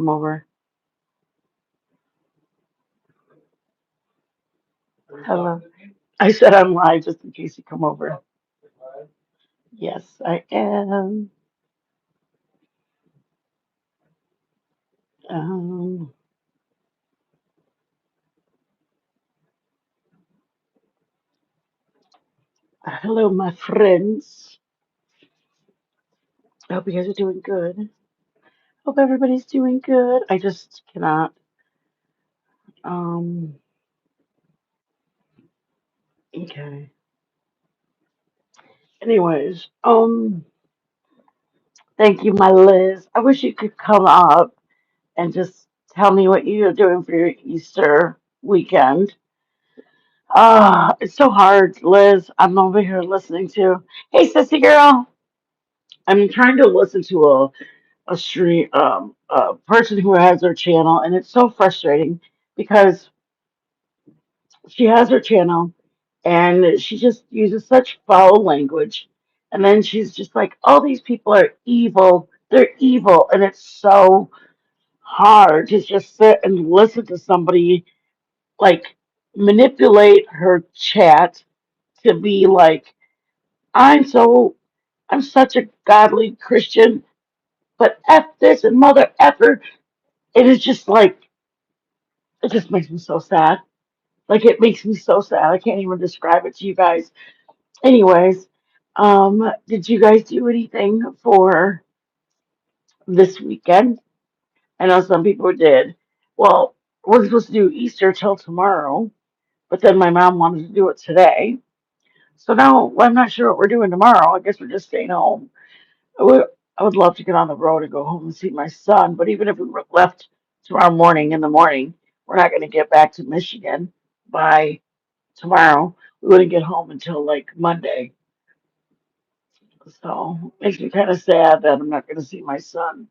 come over. Hello. I said I'm live just in case you come over. Yes, I am. Um, Hello, my friends. I hope you guys are doing good. Hope everybody's doing good. I just cannot. Um, okay. Anyways, thank you, my Liz. I wish you could come up and just tell me what you're doing for your Easter weekend. It's so hard, Liz. I'm over here listening to. Hey, sissy girl. I'm trying to listen to a stream a person who has her channel, and it's so frustrating because she has her channel and she just uses such foul language, and then she's just like, "All these people are evil. They're evil," and it's so hard to just sit and listen to somebody like manipulate her chat to be like, I'm so I'm such a godly Christian, but F this and mother effer. It is just like it just makes me so sad. Like it makes me so sad. I can't even describe it to you guys. Anyways, did you guys do anything for this weekend? I know some people did. Well, we're supposed to do Easter till tomorrow, but then my mom wanted to do it today. So now I'm not sure what we're doing tomorrow. I guess we're just staying home. I would, I would love to get on the road and go home and see my son, but even if we were left tomorrow morning in the morning, we're not going to get back to Michigan by tomorrow. We wouldn't get home until like Monday. So makes me kind of sad that I'm not going to see my son.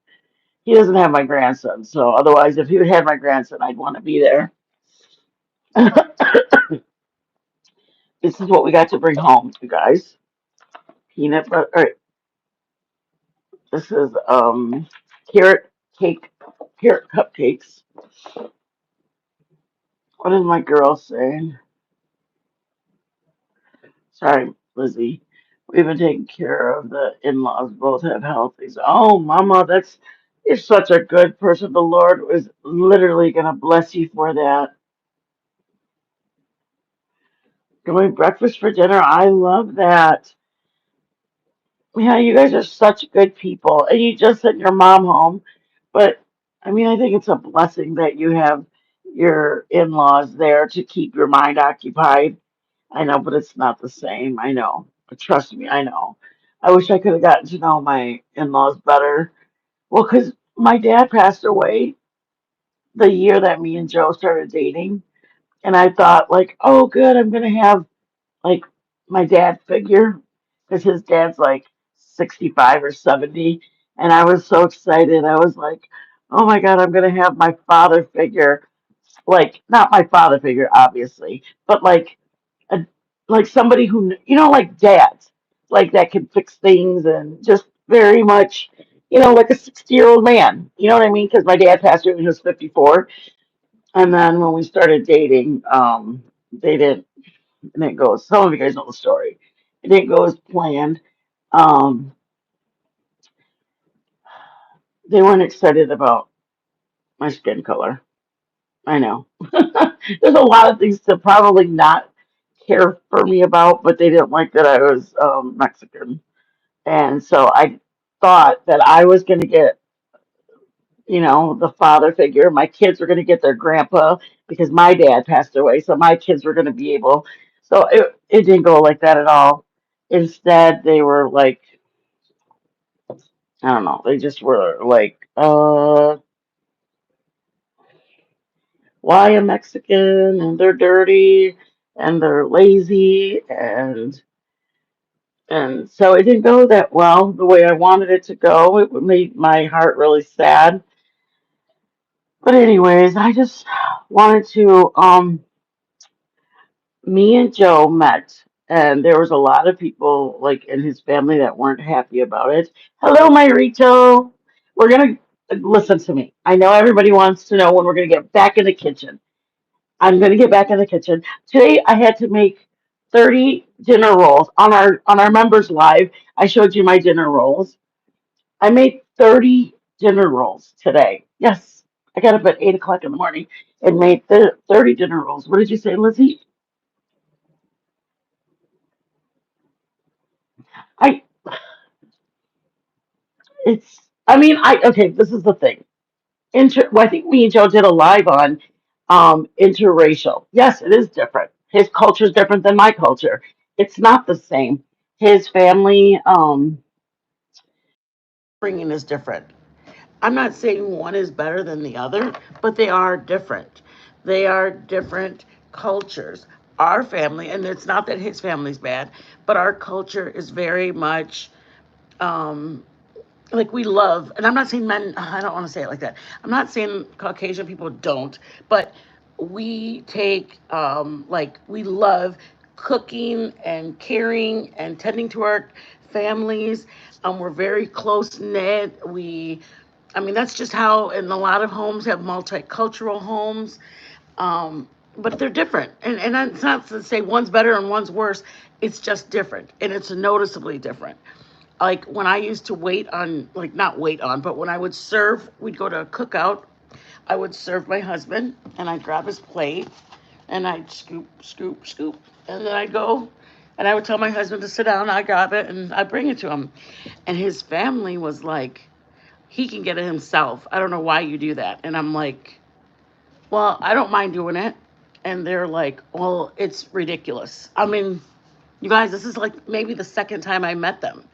He doesn't have my grandson, so otherwise, if he would have my grandson, I'd want to be there. This is what we got to bring home, you guys. Peanut butter. This is carrot cake, carrot cupcakes. What did my girl say? Sorry, Lizzie. We've been taking care of the in-laws. Both have healthies. Oh, Mama, you're such a good person. The Lord was literally gonna bless you for that. Doing breakfast for dinner. I love that. Yeah, you guys are such good people, and you just sent your mom home. But I mean, I think it's a blessing that you have your in-laws there to keep your mind occupied. I know, but it's not the same. I know. But trust me, I know. I wish I could have gotten to know my in-laws better. Well, because my dad passed away the year that me and Joe started dating, and I thought like, oh, good, I'm gonna have like my dad figure because his dad's like 65 or 70, and I was so excited. I was like, oh my God, I'm gonna have my father figure, like not my father figure, obviously, but a like somebody who like dads, like that can fix things and just very much, like a 60-year-old man. You know what I mean? Because my dad passed away when he was 54, and then when we started dating, they didn't, and it goes. Some of you guys know the story. It didn't go as planned. Um, they weren't excited about my skin color. I know. There's a lot of things to probably not care for me about, but they didn't like that I was Mexican. And so I thought that I was going to get, the father figure. My kids were going to get their grandpa because my dad passed away. So my kids were going to be able. So it didn't go like that at all. Instead, they were like, I don't know, they just were like, why a Mexican? And they're dirty and they're lazy. And so it didn't go that well the way I wanted it to go. It made my heart really sad. But anyways, I just wanted to me and Joe met, and there was a lot of people like in his family that weren't happy about it. Hello, my Rito. We're gonna Listen to me. I know everybody wants to know when we're going to get back in the kitchen. I'm going to get back in the kitchen. Today I had to make 30 dinner rolls on our members live. I showed you my dinner rolls. I made 30 dinner rolls today. Yes. I got up at 8 o'clock in the morning and made 30 dinner rolls. What did you say, Lizzie? I I mean, okay, this is the thing. Well, I think me and Joe did a live on interracial. Yes, it is different. His culture is different than my culture. It's not the same. His family bringing is different. I'm not saying one is better than the other, but they are different. They are different cultures. Our family, and it's not that his family's bad, but our culture is very much um, like we love, and I'm not saying men, I don't want to say it like that. I'm not saying Caucasian people don't, but we take, like, we love cooking and caring and tending to our families. We're very close knit. I mean, that's just how, in a lot of homes, have multicultural homes. But they're different. And it's not to say one's better and one's worse. It's just different. And it's noticeably different. Like when I used to wait on, like not wait on, but when I would serve, we'd go to a cookout. I would serve my husband and I'd grab his plate and I'd scoop, scoop, scoop. And then I'd go and I would tell my husband to sit down. I'd grab it and I'd bring it to him. And his family was like, he can get it himself. I don't know why you do that. And I'm like, well, I don't mind doing it. And they're like, well, it's ridiculous. I mean, you guys, this is like maybe the second time I met them.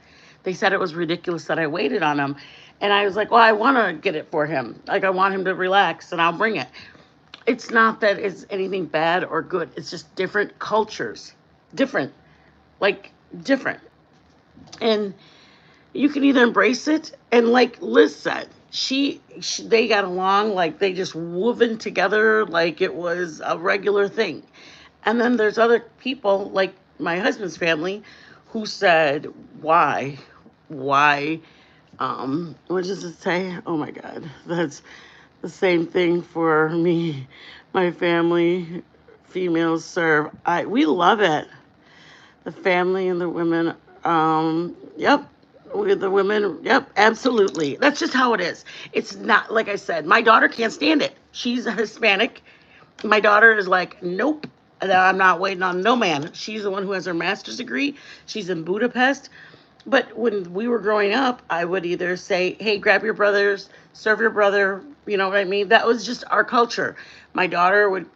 They said it was ridiculous that I waited on him. And I was like, well, I want to get it for him. Like, I want him to relax and I'll bring it. It's not that it's anything bad or good. It's just different cultures. Different. Like, different. And you can either embrace it and, like Liz said, they got along like they just woven together like it was a regular thing. And then there's other people like my husband's family who said, why what does it say? Oh my god, that's the same thing for me. My family, females serve. I We love it. The family and the women. Yep. With the women, yep, absolutely. That's just how it is. It's not, like I said, my daughter can't stand it. She's a Hispanic. My daughter is like, nope, I'm not waiting on no man. She's the one who has her master's degree. She's in Budapest. But when we were growing up, I would either say, hey, grab your brothers, serve your brother. You know what I mean? That was just our culture. My daughter would,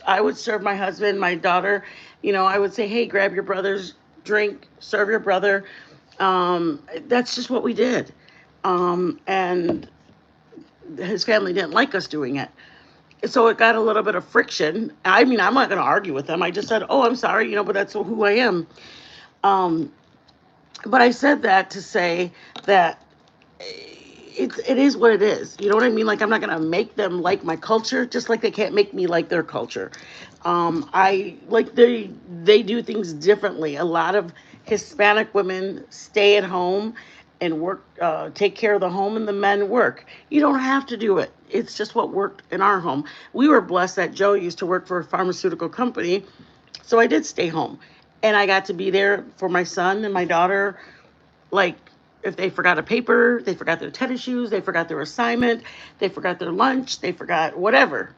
I would serve my husband, my daughter, I would say, hey, grab your brother's drink, serve your brother. That's just what we did. And his family didn't like us doing it. So it got a little bit of friction. I mean, I'm not going to argue with them. I just said, oh, I'm sorry, but that's who I am. Um, but I said that to say that it is what it is. You know what I mean? Like, I'm not going to make them like my culture, just like they can't make me like their culture. I like they do things differently. A lot of Hispanic women stay at home and work, take care of the home, and the men work. You don't have to do it. It's just what worked in our home. We were blessed that Joe used to work for a pharmaceutical company, so I did stay home, and I got to be there for my son and my daughter. Like, if they forgot a paper, they forgot their tennis shoes, they forgot their assignment, they forgot their lunch, they forgot whatever.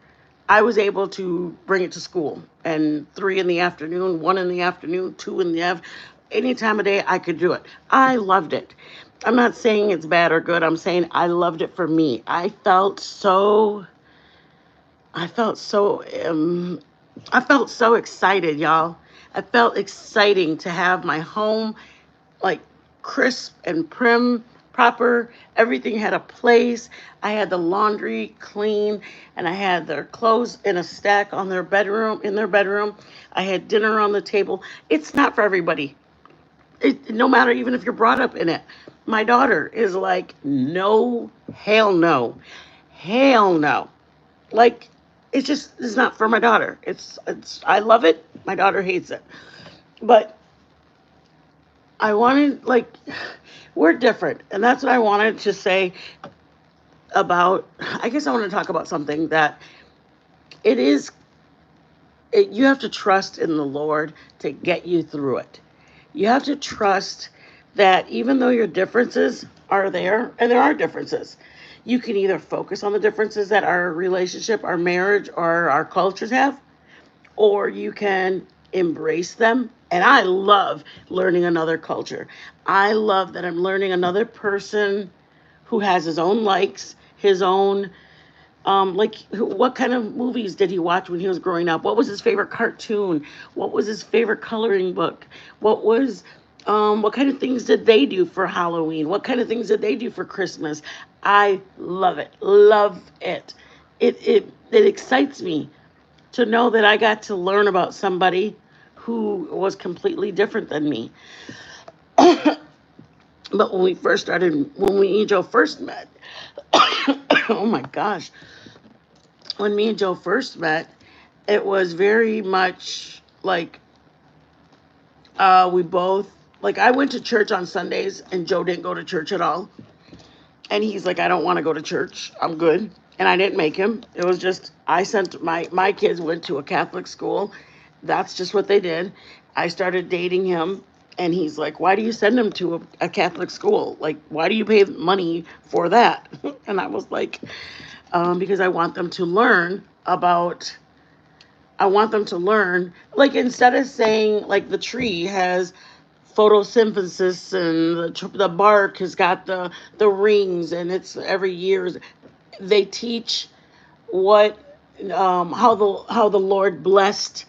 I was able to bring it to school. And 3 in the afternoon, 1 in the afternoon, 2 in the any time of day I could do it. I loved it. I'm not saying it's bad or good. I'm saying I loved it for me. I felt so, I felt so excited, y'all. I felt exciting to have my home like crisp and prim, proper. Everything had a place. I had the laundry clean, and I had their clothes in a stack on in their bedroom. I had dinner on the table. It's not for everybody. No matter, even if you're brought up in it. My daughter is like, no, hell no, hell no. Like, it's not for my daughter. I love it. My daughter hates it. But I wanted, like, we're different. And that's what I wanted to say. about, I guess I want to talk about something that it is, you have to trust in the Lord to get you through it. You have to trust that even though your differences are there, and there are differences, you can either focus on the differences that our relationship, our marriage, or our cultures have, or you can embrace them. And I love learning another culture. I love that I'm learning another person who has his own likes, his own like what kind of movies did he watch when he was growing up? What was his favorite cartoon? What was his favorite coloring book? What kind of things did they do for Halloween? What kind of things did they do for Christmas? I love it. Love it. It excites me to know that I got to learn about somebody who was completely different than me. But when me and Joe first met, oh my gosh, when me and Joe first met, it was very much like we both, like, I went to church on Sundays and Joe didn't go to church at all. And he's like, I don't want to go to church. I'm good. And I didn't make him. It was just I sent my kids went to a Catholic school. That's just what they did. I started dating him and he's like, why do you send him to a Catholic school? Like, why do you pay money for that? And I was like, because I want them to learn, like, instead of saying, like, the tree has photosynthesis and the bark has got the rings and it's every year, they teach what, how the Lord blessed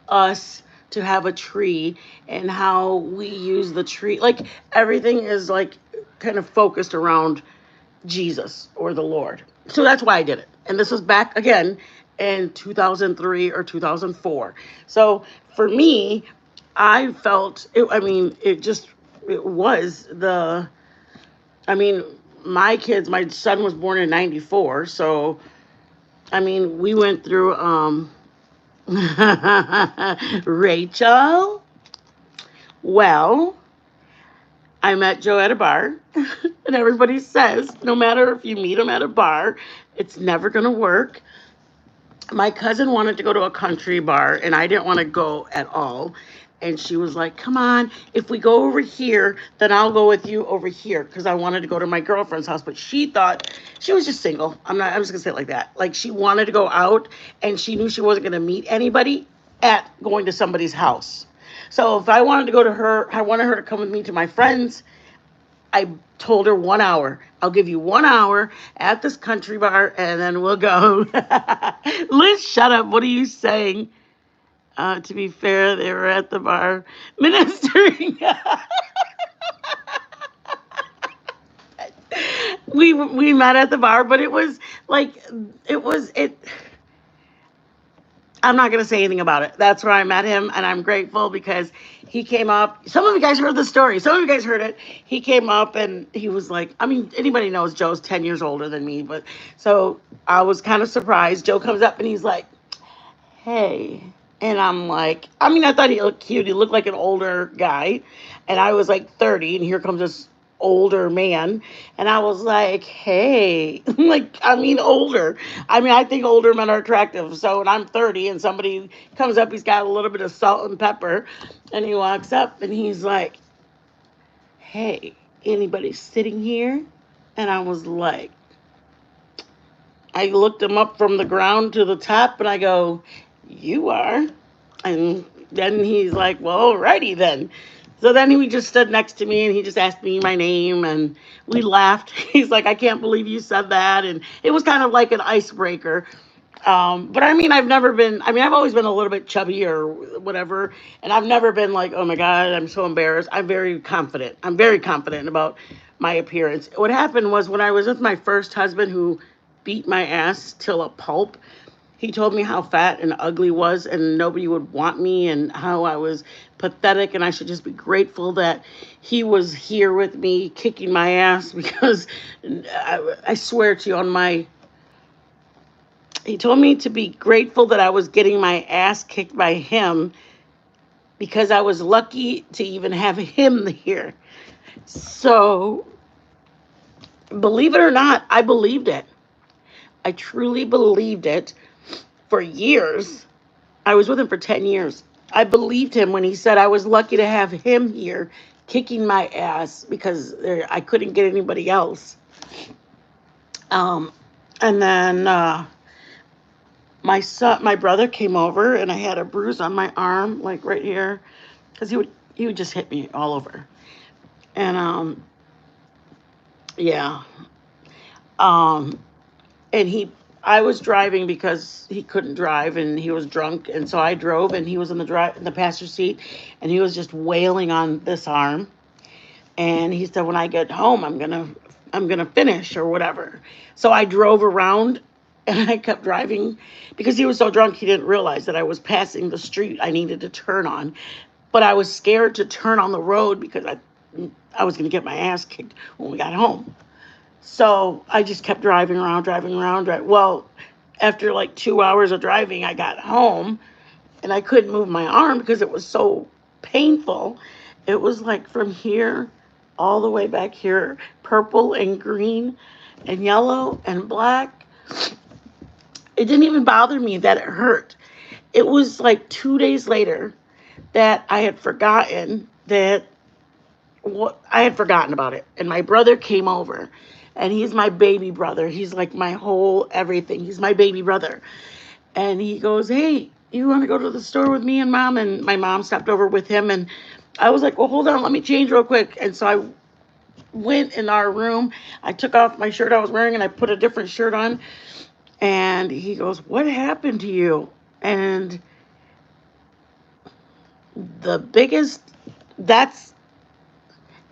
us to have a tree and how we use the tree. Like, everything is, like, kind of focused around Jesus or the Lord. So that's why I did it. And this was back again in 2003 or 2004. So for me, I felt it, I mean, it was the, I mean, my son was born in 94. So, I mean, we went through, Rachel. Well, I met Joe at a bar, and everybody says no matter if you meet him at a bar, it's never going to work. My cousin wanted to go to a country bar, and I didn't want to go at all. And she was like, come on, if we go over here, then I'll go with you over here. Because I wanted to go to my girlfriend's house. But she thought she was just single. I'm just going to say it like that. Like, she wanted to go out, and she knew she wasn't going to meet anybody at going to somebody's house. So if I wanted to go to her, I wanted her to come with me to my friends. I told her 1 hour. I'll give you 1 hour at this country bar and then we'll go. Liz, shut up. What are you saying? To be fair, they were at the bar ministering. We met at the bar, but it was like it. I'm not going to say anything about it. That's where I met him, and I'm grateful because he came up. Some of you guys heard the story. Some of you guys heard it. He came up, and he was like, I mean, anybody knows Joe's 10 years older than me, but so I was kind of surprised. Joe comes up, and he's like, hey. And I'm like, I mean, I thought he looked cute. He looked like an older guy. And I was like 30, and here comes this older man. And I was like, hey, like, I mean, older. I mean, I think older men are attractive. So when I'm 30 and somebody comes up, he's got a little bit of salt and pepper. And he walks up and he's like, hey, anybody sitting here? And I was like, I looked him up from the ground to the top and I go, you are. And then he's like, well, alrighty then. So then he just stood next to me and he just asked me my name and we laughed. He's like, I can't believe you said that. And it was kind of like an icebreaker. But I mean, I've always been a little bit chubby or whatever. And I've never been like, oh my God, I'm so embarrassed. I'm very confident. I'm very confident about my appearance. What happened was when I was with my first husband who beat my ass till a pulp, he told me how fat and ugly was and nobody would want me and how I was pathetic and I should just be grateful that he was here with me kicking my ass because I swear to you he told me to be grateful that I was getting my ass kicked by him because I was lucky to even have him here. So Believe it or not, I believed it. I truly believed it for years. I was with him for 10 years. I believed him when he said I was lucky to have him here kicking my ass because I couldn't get anybody else. Um, and then my brother came over, and I had a bruise on my arm, like right here, because he would just hit me all over. And yeah, um, and I was driving because he couldn't drive and he was drunk, and so I drove, and he was in the passenger seat, and he was just wailing on this arm. And he said, when I get home, I'm gonna finish or whatever. So I drove around, and I kept driving because he was so drunk he didn't realize that I was passing the street I needed to turn on. But I was scared to turn on the road because I was gonna get my ass kicked when we got home. So I just kept driving around, driving around. Well, after like 2 hours of driving, I got home, and I couldn't move my arm because it was so painful. It was like from here all the way back here, purple and green and yellow and black. It didn't even bother me that it hurt. It was like 2 days later that I had forgotten that what I had forgotten about it. And my brother came over, and he's my baby brother. He's like my whole everything. He's my baby brother. And he goes, "Hey, you want to go to the store with me and mom?" And my mom stopped over with him. And I was like, "Well, hold on, let me change real quick." And so I went in our room. I took off my shirt I was wearing, and I put a different shirt on. And he goes, "What happened to you?" And the biggest, that's,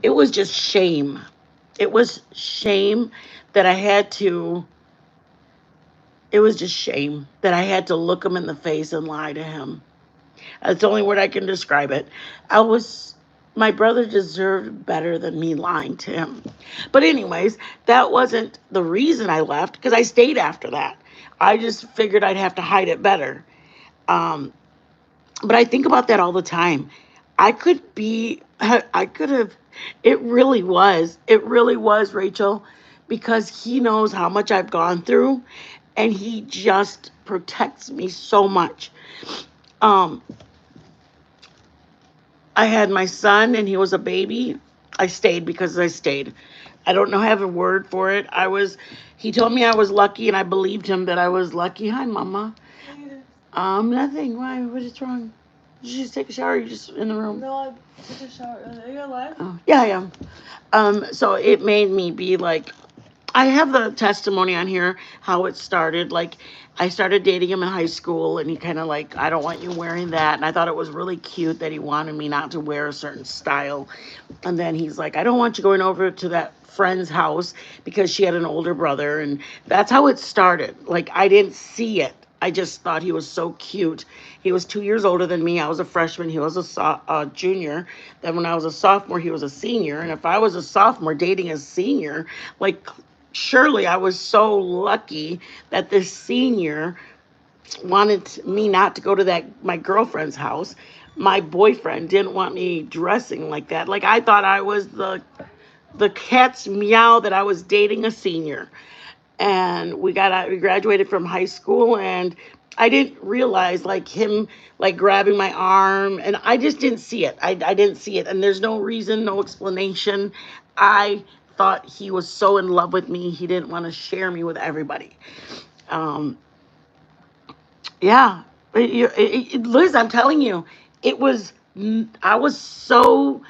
it was just shame. It was shame that I had to, it was just shame that I had to look him in the face and lie to him. That's the only word I can describe it. I was, my brother deserved better than me lying to him. But, anyways, that wasn't the reason I left because I stayed after that. I just figured I'd have to hide it better. Um, but I think about that all the time. I could have, it really was, Rachel, because he knows how much I've gone through, and he just protects me so much. Um, I had my son, and he was a baby. I stayed because I stayed. I don't know, have a word for it. He told me I was lucky, and I believed him that I was lucky. Hi, Mama. Nothing. Why? What is wrong? Did you just take a shower? Or you just in the room? No, I took a shower. Are you alive? Oh, yeah, I am. So it made me be like, I have the testimony on here how it started. Like, I started dating him in high school, and he kind of like, I don't want you wearing that. And I thought it was really cute that he wanted me not to wear a certain style. And then he's like, I don't want you going over to that friend's house because she had an older brother. And that's how it started. Like, I didn't see it. I just thought he was so cute. He was 2 years older than me. I was a freshman. He was a junior. Then when I was a sophomore, he was a senior. And if I was a sophomore dating a senior, like, surely I was so lucky that this senior wanted me not to go to that my girlfriend's house. My boyfriend didn't want me dressing like that. Like, I thought I was the cat's meow that I was dating a senior. And we graduated from high school, and I didn't realize, like, him like grabbing my arm, and I just didn't see it. I didn't see it, and there's no reason, no explanation. I thought he was so in love with me, he didn't want to share me with everybody. um yeah. Liz, I'm telling you, it was, I was so,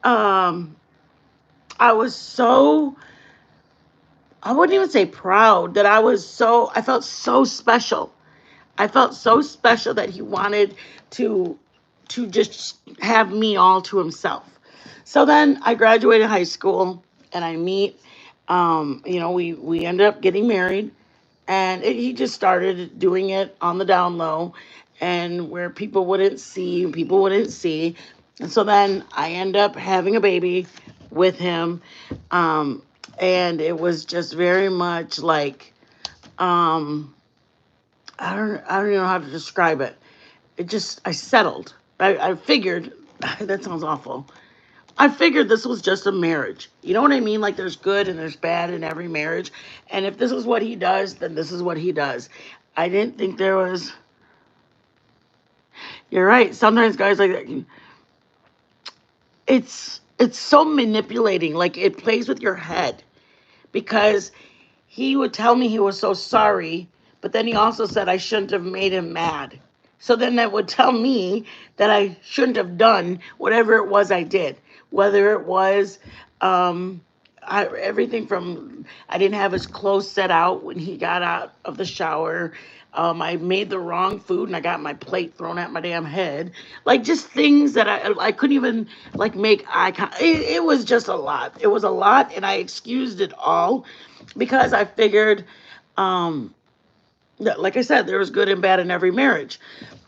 um I was so, I wouldn't even say proud, that I felt so special. I felt so special that he wanted to just have me all to himself. So then I graduated high school, and I meet, we ended up getting married, and he just started doing it on the down low, and where people wouldn't see. And so then I end up having a baby with him. Um, and it was just very much like, um, I don't even know how to describe it. I settled. I figured, that sounds awful. I figured this was just a marriage. You know what I mean? Like there's good and there's bad in every marriage. And if this is what he does, then this is what he does. I didn't think there was. You're right. Sometimes guys like that, it's so manipulating. Like it plays with your head because he would tell me he was so sorry, but then he also said I shouldn't have made him mad. So then that would tell me that I shouldn't have done whatever it was I did, whether it was um, everything from I didn't have his clothes set out when he got out of the shower. I made the wrong food and I got my plate thrown at my damn head. Like just things that I couldn't even like make eye contact. It was just a lot. It was a lot, and I excused it all because I figured, um, like I said, there was good and bad in every marriage.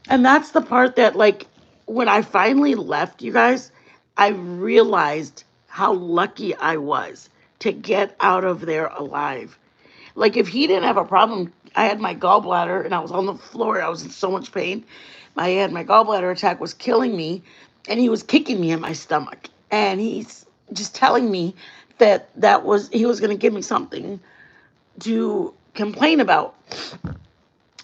And that's the part that, like, when I finally left, you guys, I realized how lucky I was to get out of there alive. Like, if he didn't have a problem, I had my gallbladder and I was on the floor. I was in so much pain. My gallbladder attack was killing me, and he was kicking me in my stomach. And he's just telling me that he was going to give me something to complain about.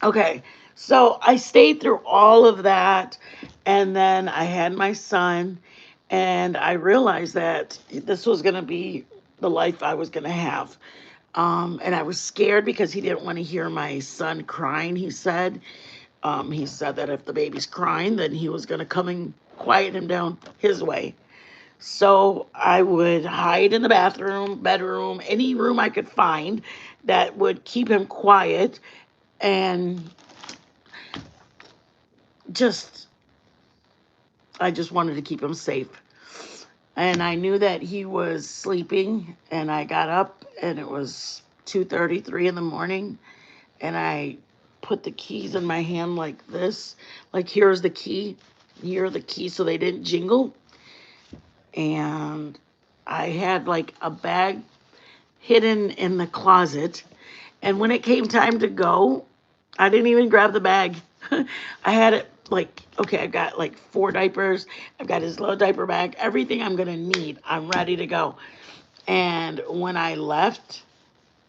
Okay, so I stayed through all of that, and then I had my son, and I realized that this was going to be the life I was going to have. And I was scared because he didn't want to hear my son crying. He said that if the baby's crying, then he was going to come and quiet him down his way. So I would hide in the bathroom, bedroom, any room I could find that would keep him quiet, and just I just wanted to keep him safe. And I knew that he was sleeping, and I got up and it was 2:33 in the morning, and I put the keys in my hand like this. Like here's the key. Here are the keys so they didn't jingle. And I had like a bag hidden in the closet. And when it came time to go, I didn't even grab the bag. I had it like, okay, I've got like 4 diapers. I've got his little diaper bag, everything I'm going to need. I'm ready to go. And when I left,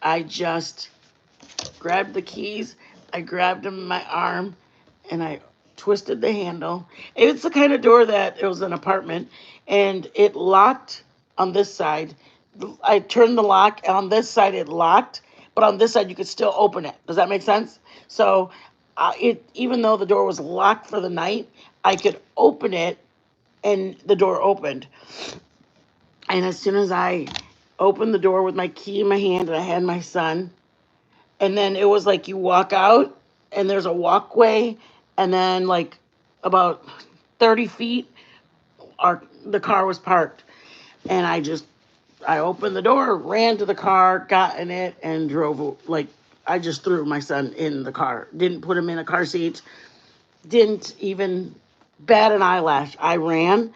I just grabbed the keys. I grabbed them in my arm and I twisted the handle. It's the kind of door that it was an apartment and it locked on this side. I turned the lock, and on this side it locked, but on this side you could still open it. Does that make sense? So it even though the door was locked for the night, I could open it and the door opened. And as soon as I opened the door with my key in my hand and I had my son, and then it was like you walk out and there's a walkway, and then like about 30 feet the car was parked, and I opened the door, ran to the car, got in it, and drove. Like I just threw my son in the car, didn't put him in a car seat, didn't even bat an eyelash. I ran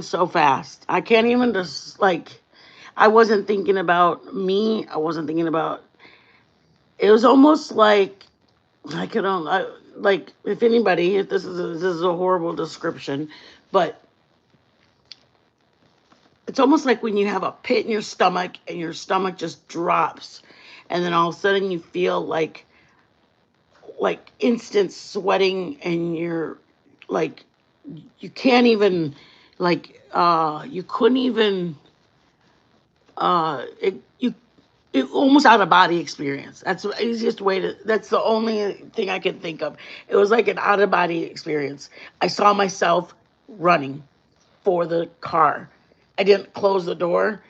so fast, I can't even just like, I wasn't thinking about me, I wasn't thinking about, it was almost like I could only, like, if anybody, if this is a horrible description, but it's almost like when you have a pit in your stomach and your stomach just drops, and then all of a sudden you feel like instant sweating, and you're like, you can't even, like, you couldn't even, it almost out of body experience. That's the easiest way to, that's the only thing I can think of. It was like an out of body experience. I saw myself running for the car. I didn't close the door.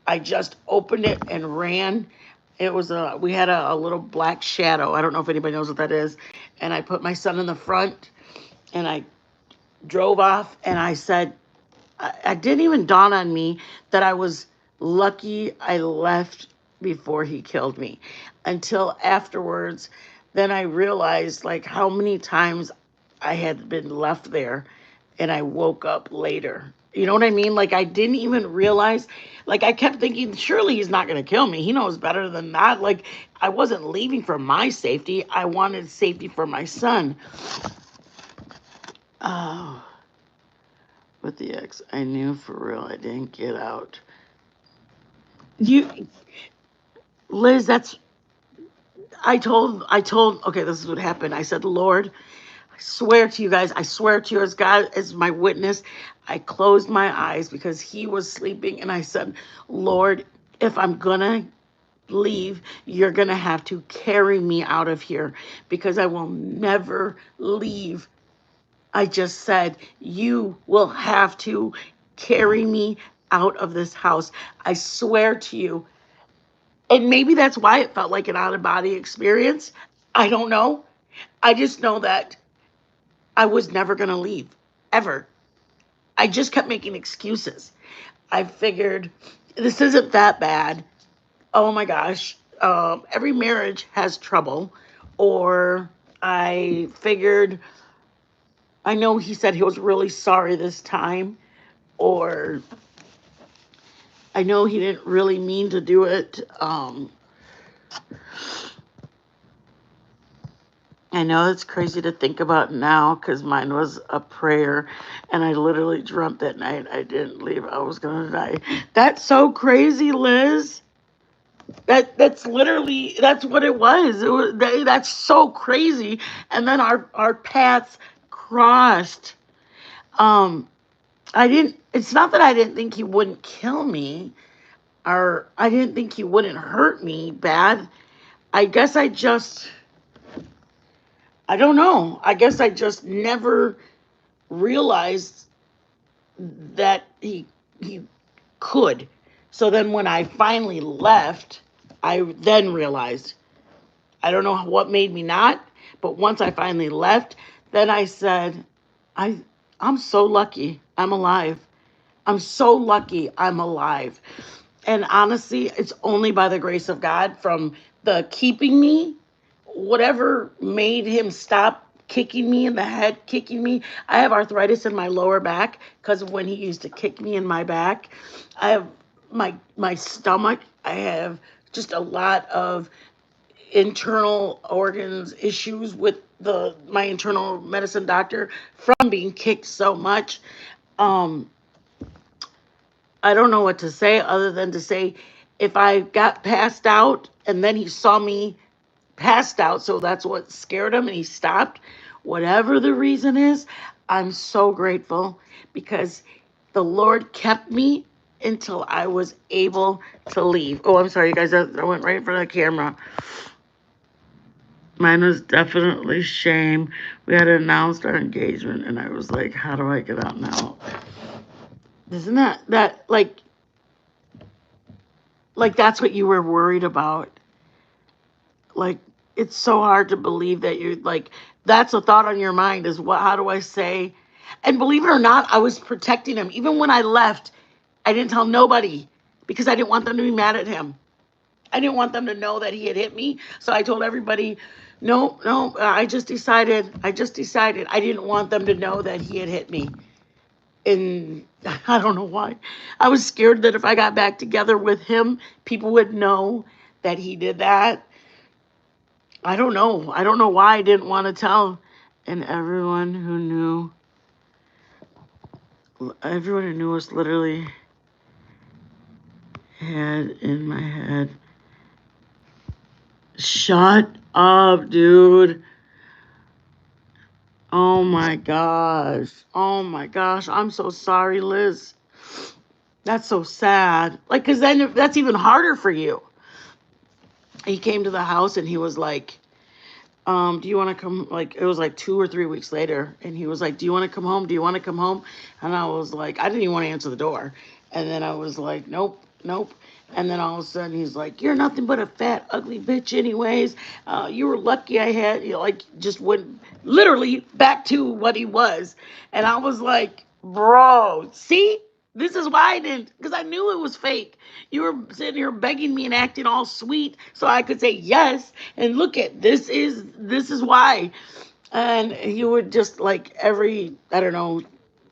I just opened it and ran. We had a little black shadow. I don't know if anybody knows what that is. And I put my son in the front and I drove off, and I said, I didn't even dawn on me that I was lucky I left before he killed me until afterwards. Then I realized like how many times I had been left there and I woke up later. You know what I mean? Like I didn't even realize, like I kept thinking, surely he's not going to kill me. He knows better than that. Like I wasn't leaving for my safety. I wanted safety for my son. Oh, with the ex. I knew for real I didn't get out. You, Liz, I told, okay, this is what happened. I said, Lord, I swear to you guys, I swear to you as God as my witness, I closed my eyes because he was sleeping and I said, Lord, if I'm gonna leave, you're gonna have to carry me out of here because I will never leave. I just said, you will have to carry me out of this house. I swear to you. And maybe that's why it felt like an out of body experience. I don't know. I just know that I was never going to leave, ever. I just kept making excuses. I figured this isn't that bad. Oh my gosh. Every marriage has trouble. Or I figured, I know he said he was really sorry this time. Or I know he didn't really mean to do it. I know it's crazy to think about now because mine was a prayer and I literally dreamt that night I didn't leave. I was going to die. That's so crazy, Liz. That's literally that's what it was. That's so crazy. And then our paths crossed. Um I didn't it's not that I didn't think he wouldn't kill me or I didn't think he wouldn't hurt me bad. I guess I don't know. I guess I just never realized that he could. So then when I finally left, I then realized I don't know what made me not, but once I finally left, then I said, I I'm so lucky I'm alive. I'm so lucky I'm alive. And honestly, it's only by the grace of God from the keeping me, whatever made him stop kicking me in the head, kicking me. I have arthritis in my lower back because of when he used to kick me in my back. I have my stomach. I have just a lot of internal organs issues with the my internal medicine doctor from being kicked so much. Um, I don't know what to say other than to say if I got passed out and then he saw me passed out, so that's what scared him and he stopped. Whatever the reason is, I'm so grateful because the Lord kept me until I was able to leave. Oh, I'm sorry, you guys. I went right in front of the camera. Mine was definitely shame. We had announced our engagement, and I was like, "How do I get out now?" Isn't that like that's what you were worried about? Like it's so hard to believe that you're like that's a thought on your mind is what how do I say? And believe it or not, I was protecting him. Even when I left, I didn't tell nobody because I didn't want them to be mad at him. I didn't want them to know that he had hit me. So I told everybody, no, no, I just decided I didn't want them to know that he had hit me. And I don't know why. I was scared that if I got back together with him, people would know that he did that. I don't know. I don't know why I didn't want to tell. And everyone who knew us literally had in my head, shut up, dude. Oh my gosh. Oh my gosh. I'm so sorry, Liz. That's so sad. Like, cause then that's even harder for you. He came to the house and he was like, do you want to come? Like, it was like 2 or 3 weeks later. And he was like, do you want to come home? Do you want to come home? And I was like, I didn't even want to answer the door. And then I was like, nope, nope. And then all of a sudden he's like, you're nothing but a fat, ugly bitch, anyways. You were lucky I had, like, just went literally back to what he was. And I was like, bro, see? This is why I didn't, because I knew it was fake. You were sitting here begging me and acting all sweet so I could say yes. And look at this is why. And he would just like every, I don't know,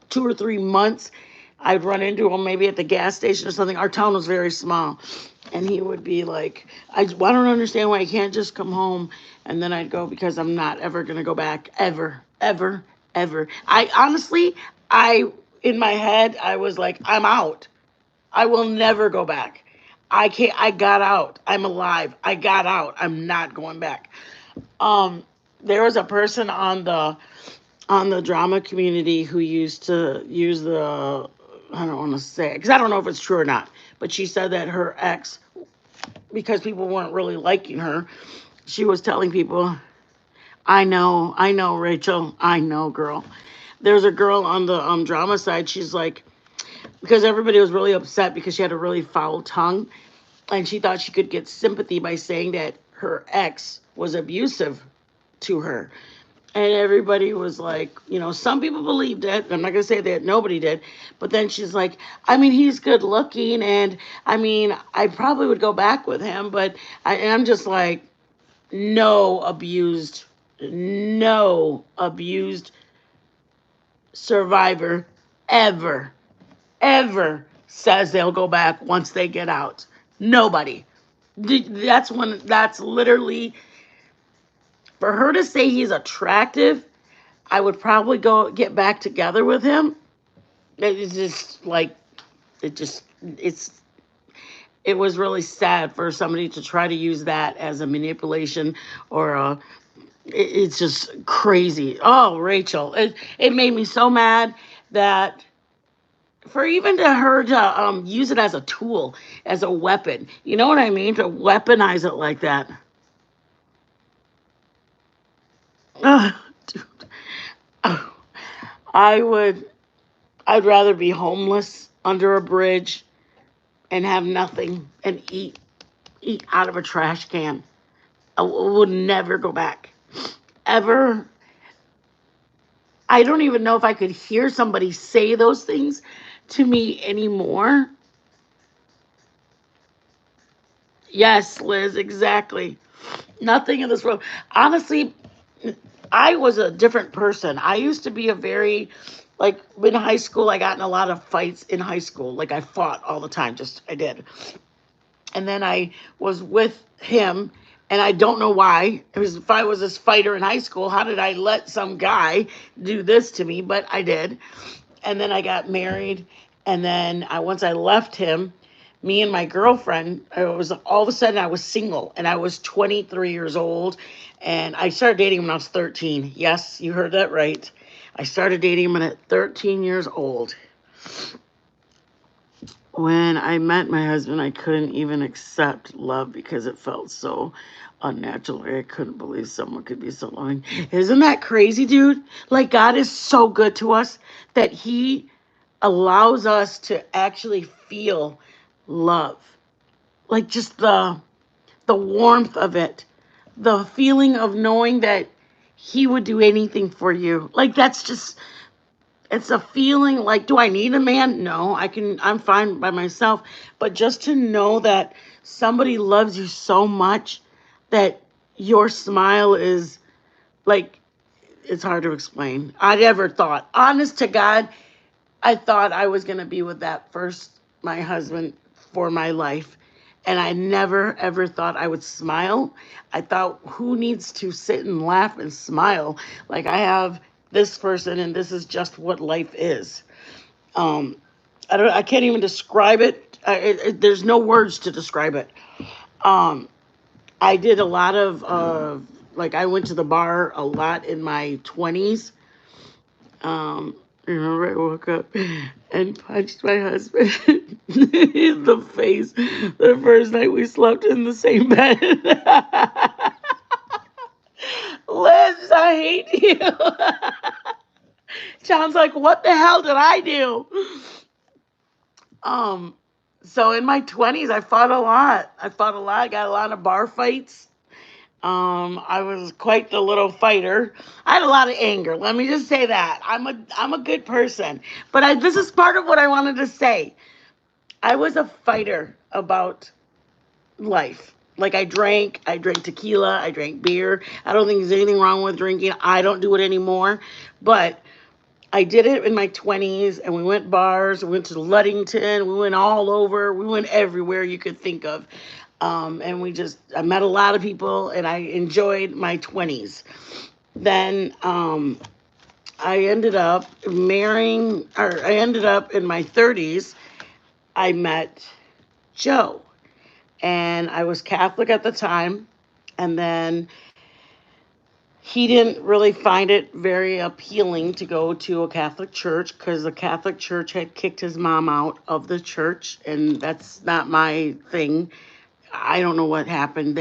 2 or 3 months, I'd run into him maybe at the gas station or something. Our town was very small. And he would be like, I don't understand why I can't just come home. And then I'd go, because I'm not ever going to go back, ever, ever, ever. I honestly, I, in my head, I was like, I'm out. I will never go back. I can't. I got out. I'm alive. I got out. I'm not going back. Um, there was a person on the drama community who used to use the, I don't want to say it because I don't know if it's true or not, but she said that her ex, because people weren't really liking her, she was telling people, I know, Rachel, I know, girl. There's a girl on the drama side. She's like, because everybody was really upset because she had a really foul tongue, and she thought she could get sympathy by saying that her ex was abusive to her. And everybody was like, some people believed it. I'm not going to say that nobody did. But then she's like, I mean, he's good looking. And I mean, I probably would go back with him. But I'm just like, no abused, no abused survivor ever, ever says they'll go back once they get out. Nobody. That's literally, for her to say he's attractive, I would probably go get back together with him. It's just like, it just, it's, it was really sad for somebody to try to use that as a manipulation or it's just crazy. Oh, Rachel, it made me so mad that for even to her to use it as a tool, as a weapon. You know what I mean? To weaponize it like that. Ugh, dude. Ugh. I would. I'd rather be homeless under a bridge and have nothing and eat out of a trash can. I would never go back. Ever. I don't even know if I could hear somebody say those things to me anymore. Yes, Liz, exactly. Nothing in this world. Honestly, I was a different person. I used to be a very, like, in high school, I got in a lot of fights in high school. Like, I fought all the time, just, I did. And then I was with him, and I don't know why. It was, if I was this fighter in high school, how did I let some guy do this to me? But I did. And then I got married, and then once I left him, me and my girlfriend, I was all of a sudden I was single, and I was 23 years old, and I started dating when I was 13. Yes, you heard that right. I started dating him at 13 years old. When I met my husband, I couldn't even accept love because it felt so unnatural. I couldn't believe someone could be so loving. Isn't that crazy, dude? Like, God is so good to us that He allows us to actually feel love. Like, just the warmth of it, the feeling of knowing that He would do anything for you. Like, that's just, it's a feeling. Like, do I need a man? No, I'm fine by myself. But just to know that somebody loves you so much that your smile is like, it's hard to explain. I never thought, honest to God, I thought I was going to be with that first, my husband for my life. And I never ever thought I would smile. I thought, who needs to sit and laugh and smile? Like, I have this person, and this is just what life is. Um, I can't even describe it. There's no words to describe it. Um, I did a lot of, like, I went to the bar a lot in my 20s. Remember, I woke up and punched my husband in the face the first night we slept in the same bed. Liz, I hate you. Sounds like, what the hell did I do? Um, so in my 20s, I fought a lot. I fought a lot. I got a lot of bar fights. I was quite the little fighter. I had a lot of anger. Let me just say that. I'm a good person. But this is part of what I wanted to say. I was a fighter about life. Like, I drank tequila, I drank beer. I don't think there's anything wrong with drinking. I don't do it anymore. But I did it in my 20s, and we went bars, we went to Ludington, we went all over, we went everywhere you could think of. And I met a lot of people, and I enjoyed my 20s. Then I ended up marrying, or I ended up in my 30s. I met Joe, and I was Catholic at the time. And then he didn't really find it very appealing to go to a Catholic church because the Catholic church had kicked his mom out of the church, and that's not my thing. I don't know what happened.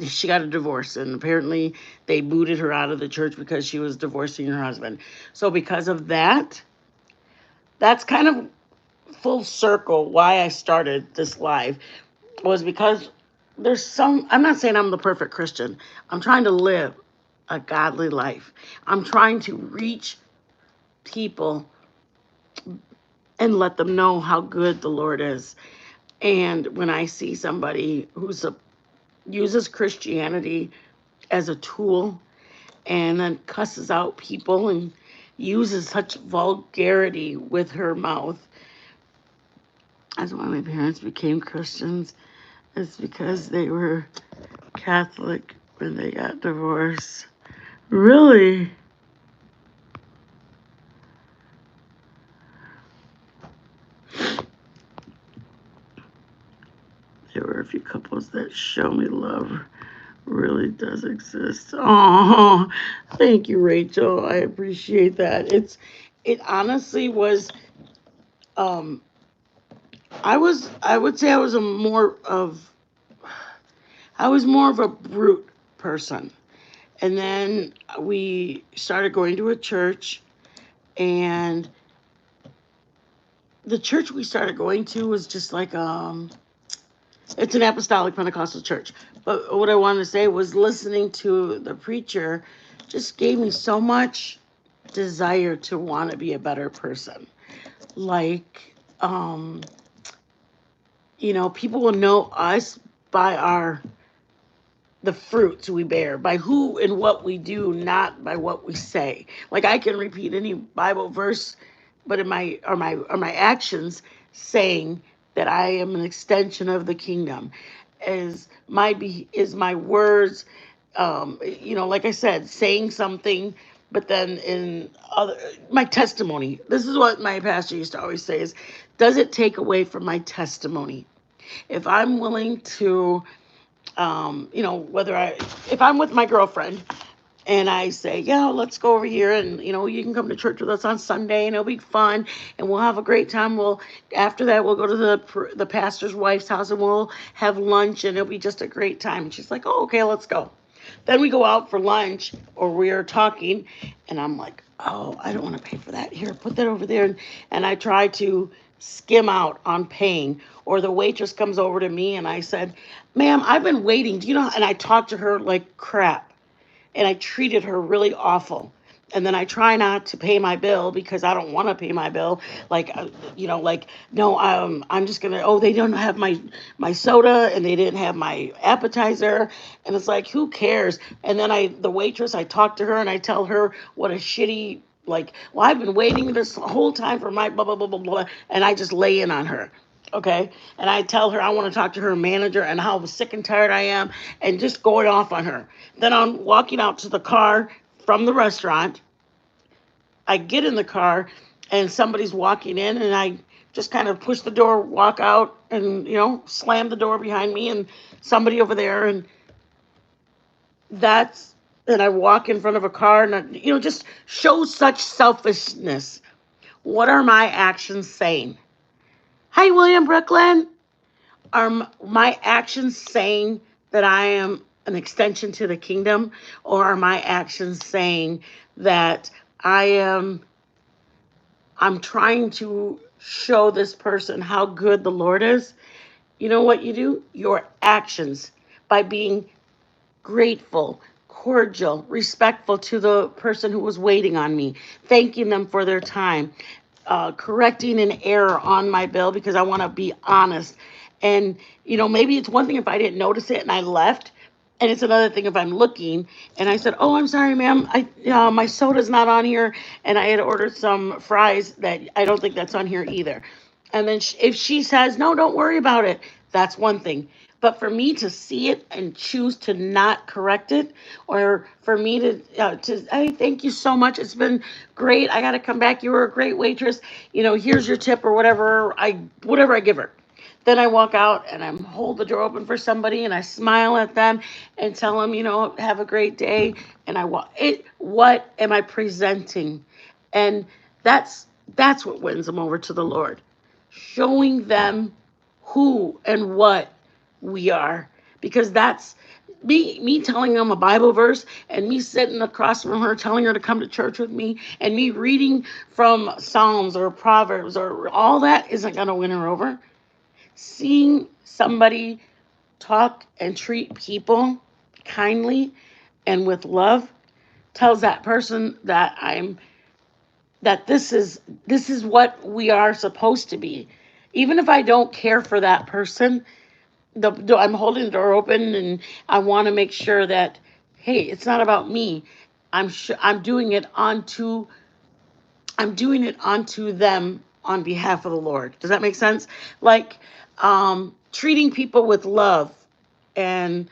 She got a divorce, and apparently they booted her out of the church because she was divorcing her husband. So because of that, that's kind of full circle why I started this live, was because there's some, I'm not saying I'm the perfect Christian. I'm trying to live a godly life. I'm trying to reach people and let them know how good the Lord is. And when I see somebody uses Christianity as a tool and then cusses out people and uses such vulgarity with her mouth, that's why my parents became Christians. It's because they were Catholic when they got divorced. Really? There were a few couples that show me love really does exist. Oh, thank you, Rachel. I appreciate that. It honestly was um I would say I was more of a brute person. And then we started going to a church, and the church we started going to was just like it's an apostolic Pentecostal church. But what I wanted to say was listening to the preacher just gave me so much desire to want to be a better person. Like, people will know us by the fruits we bear, by who and what we do, not by what we say. Like I can repeat any Bible verse, but in my actions saying that I am an extension of the kingdom, is my words, like I said, saying something, but then in other my testimony. This is what my pastor used to always say: is does it take away from my testimony? If I'm willing to whether if I'm with my girlfriend and I say, yeah, let's go over here and, you can come to church with us on Sunday and it'll be fun and we'll have a great time. After that, we'll go to the pastor's wife's house and we'll have lunch and it'll be just a great time. And she's like, oh, okay, let's go. Then we go out for lunch or we are talking and I'm like, oh, I don't want to pay for that. Here, put that over there. And I try to skim out on paying. Or the waitress comes over to me and I said, ma'am, I've been waiting. Do you know? And I talked to her like crap and I treated her really awful. And then I try not to pay my bill because I don't want to pay my bill. Like, no, I'm just gonna. Oh, they don't have my soda, and they didn't have my appetizer, and it's like, who cares? And then the waitress, I talk to her and I tell her what a shitty. Like, well, I've been waiting this whole time for my blah blah blah blah blah, and I just lay in on her. Okay, and I tell her I want to talk to her manager and how sick and tired I am, and just going off on her. Then I'm walking out to the car from the restaurant. I get in the car and somebody's walking in, and I just kind of push the door, walk out, and slam the door behind me, and somebody over there, and that's and I walk in front of a car, and just show such selfishness. What are my actions saying? Hi, William Brooklyn. Are my actions saying that I am an extension to the kingdom, or are my actions saying that I'm trying to show this person how good the Lord is? You know what you do? Your actions, by being grateful, cordial, respectful to the person who was waiting on me, thanking them for their time, correcting an error on my bill because I want to be honest. And, maybe it's one thing if I didn't notice it and I left. And it's another thing if I'm looking and I said, oh, I'm sorry, ma'am. My soda's not on here. And I had ordered some fries that I don't think that's on here either. And then if she says, no, don't worry about it, that's one thing. But for me to see it and choose to not correct it, or for me to hey, thank you so much. It's been great. I got to come back. You were a great waitress. Here's your tip or whatever I give her. Then I walk out and I hold the door open for somebody and I smile at them and tell them, have a great day. And I walk it. What am I presenting? And that's that's what wins them over to the Lord. Showing them who and what we are, because that's me telling them a Bible verse and me sitting across from her telling her to come to church with me and me reading from Psalms or Proverbs or all that isn't going to win her over. Seeing somebody talk and treat people kindly and with love tells that person that this is what we are supposed to be. Even if I don't care for that person, I'm holding the door open and I want to make sure that, hey, it's not about me. I'm doing it onto them on behalf of the Lord. Does that make sense? Like, treating people with love and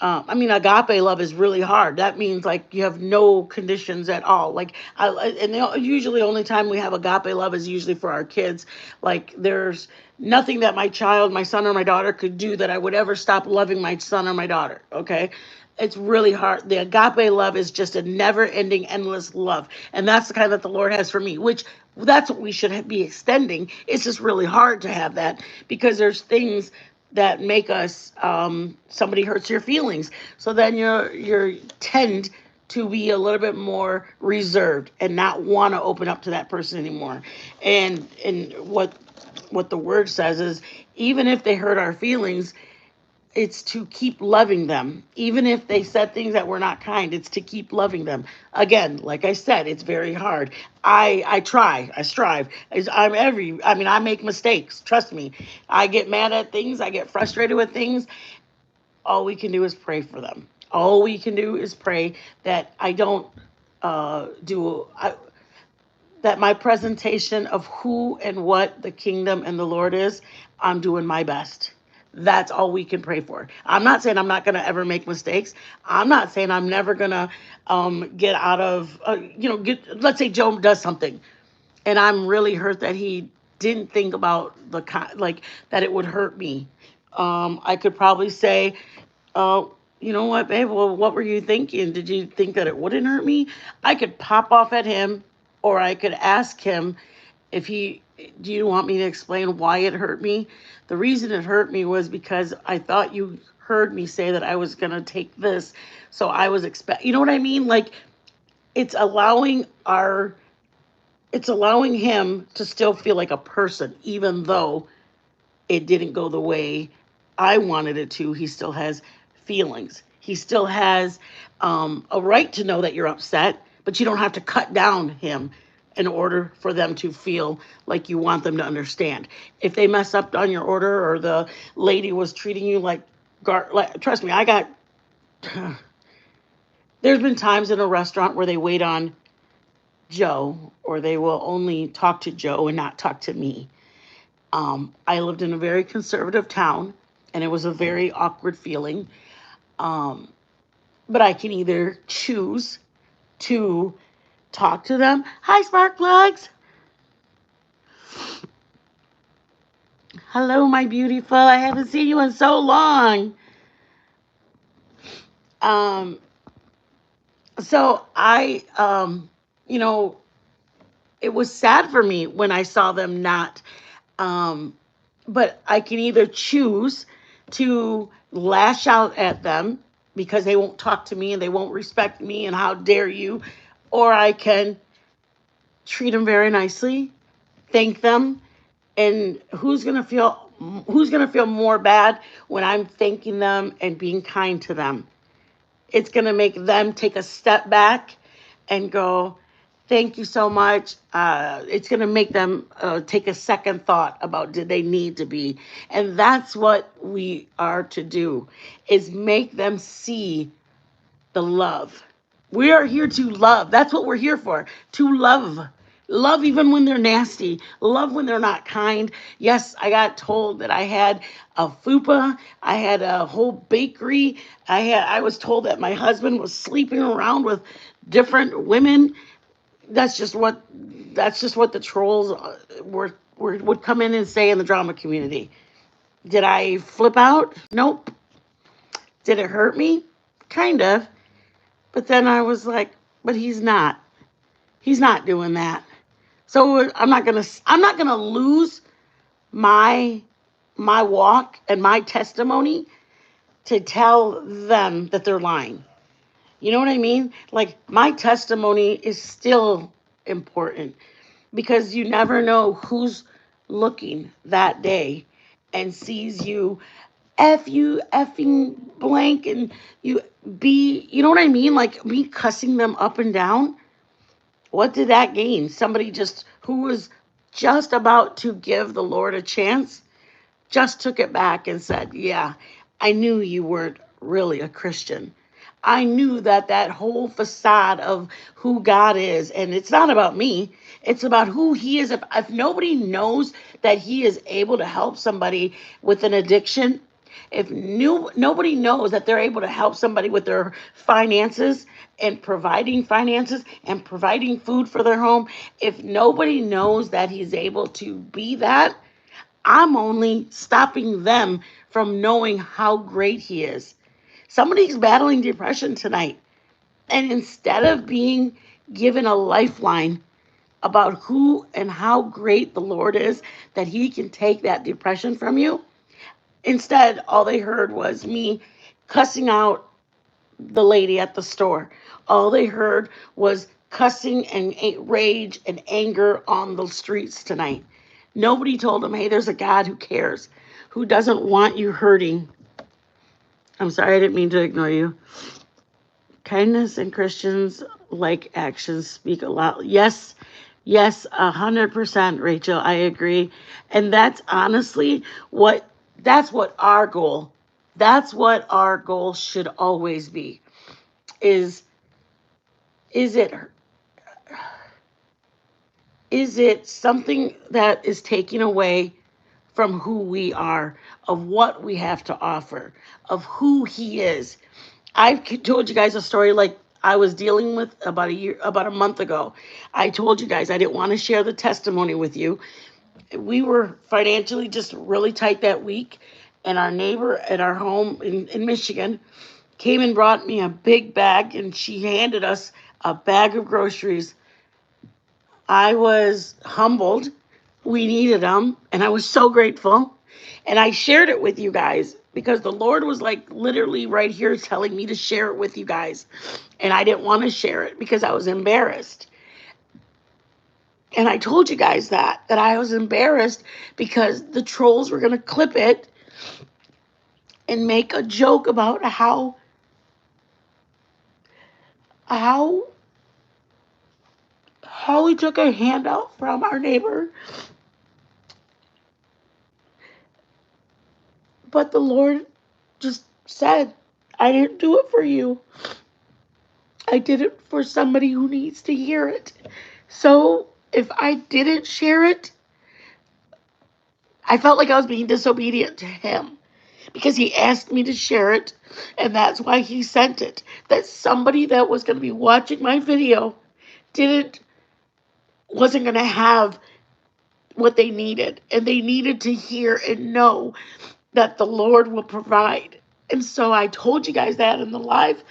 agape love is really hard. That means like you have no conditions at all. Like, usually only time we have agape love is usually for our kids. Like, there's nothing that my son or my daughter could do that I would ever stop loving my son or my daughter. Okay. It's really hard. The agape love is just a never ending, endless love. And that's the kind that the Lord has for me, which that's what we should be extending. It's just really hard to have that because there's things that make us somebody hurts your feelings, so then you're tend to be a little bit more reserved and not want to open up to that person anymore. And what the word says is, even if they hurt our feelings, it's to keep loving them. Even if they said things that were not kind, it's to keep loving them. Again, like I said, it's very hard. I try, I strive. I make mistakes. Trust me. I get mad at things, I get frustrated with things. All we can do is pray for them. All we can do is pray that I don't do that my presentation of who and what the kingdom and the Lord is, I'm doing my best. That's all we can pray for. I'm not saying I'm not going to ever make mistakes. I'm not saying I'm never going to get out of, let's say Joe does something and I'm really hurt that he didn't think about like that it would hurt me. I could probably say, you know what, babe? Well, what were you thinking? Did you think that it wouldn't hurt me? I could pop off at him, or I could ask him if he, do you want me to explain why it hurt me? The reason it hurt me was because I thought you heard me say that I was going to take this. So I was you know what I mean? Like, it's allowing our, it's allowing him to still feel like a person, even though it didn't go the way I wanted it to. He still has feelings. He still has a right to know that you're upset, but you don't have to cut down him in order for them to feel like you want them to understand. If they mess up on your order or the lady was treating you like trust me, there's been times in a restaurant where they wait on Joe, or they will only talk to Joe and not talk to me. I lived in a very conservative town, and it was a very awkward feeling. Um, but I can either choose to talk to them. Hi, spark plugs. Hello, my beautiful. I haven't seen you in so long. Um, so you know, it was sad for me when I saw them not. Um, but I can either choose to lash out at them because they won't talk to me and they won't respect me and how dare you, or I can treat them very nicely, thank them, and who's going to feel more bad when I'm thanking them and being kind to them? It's going to make them take a step back and go, thank you so much. It's going to make them take a second thought about did they need to be. And that's what we are to do, is make them see the love. We are here to love. That's what we're here for, to love. Love even when they're nasty. Love when they're not kind. Yes, I got told that I had a fupa. I had a whole bakery. I was told that my husband was sleeping around with different women. That's just what that's just what the trolls would come in and say in the drama community. Did I flip out? Nope. Did it hurt me? Kind of. But then I was like, but he's not. He's not doing that. So I'm not gonna lose my my walk and my testimony to tell them that they're lying. You know what I mean? Like my testimony is still important because you never know who's looking that day and sees you F you effing blank and you you know what I mean? Like me cussing them up and down. What did that gain? Somebody just who was just about to give the Lord a chance just took it back and said, yeah, I knew you weren't really a Christian. I knew that that whole facade of who God is, and it's not about me, it's about who He is. If nobody knows that He is able to help somebody with an addiction, if nobody knows that they're able to help somebody with their finances and providing food for their home, if nobody knows that He's able to be that, I'm only stopping them from knowing how great He is. Somebody's battling depression tonight. And instead of being given a lifeline about who and how great the Lord is, that He can take that depression from you, instead, all they heard was me cussing out the lady at the store. All they heard was cussing and rage and anger on the streets tonight. Nobody told them, hey, there's a God who cares, who doesn't want you hurting. I'm sorry, I didn't mean to ignore you. Kindness and Christians like actions speak a lot. Yes, yes, 100%, Rachel. I agree. And that's honestly that's what our goal, that's what our goal should always be. Is is it is it something that is taking away from who we are, of what we have to offer, of who He is? I've told you guys a story like I was dealing with about a month ago. I told you guys I didn't want to share the testimony with you. We were financially just really tight that week, and our neighbor at our home in Michigan came and brought me a big bag, and she handed us a bag of groceries. I was humbled. We needed them, and I was so grateful. And I shared it with you guys because the Lord was like literally right here telling me to share it with you guys. And I didn't want to share it because I was embarrassed. And I told you guys that I was embarrassed because the trolls were going to clip it and make a joke about how how we took a handout from our neighbor. But the Lord just said, I didn't do it for you. I did it for somebody who needs to hear it. So if I didn't share it, I felt like I was being disobedient to Him because He asked me to share it, and that's why He sent it. That somebody that was going to be watching my video didn't wasn't going to have what they needed, and they needed to hear and know that the Lord will provide. And so I told you guys that in the live.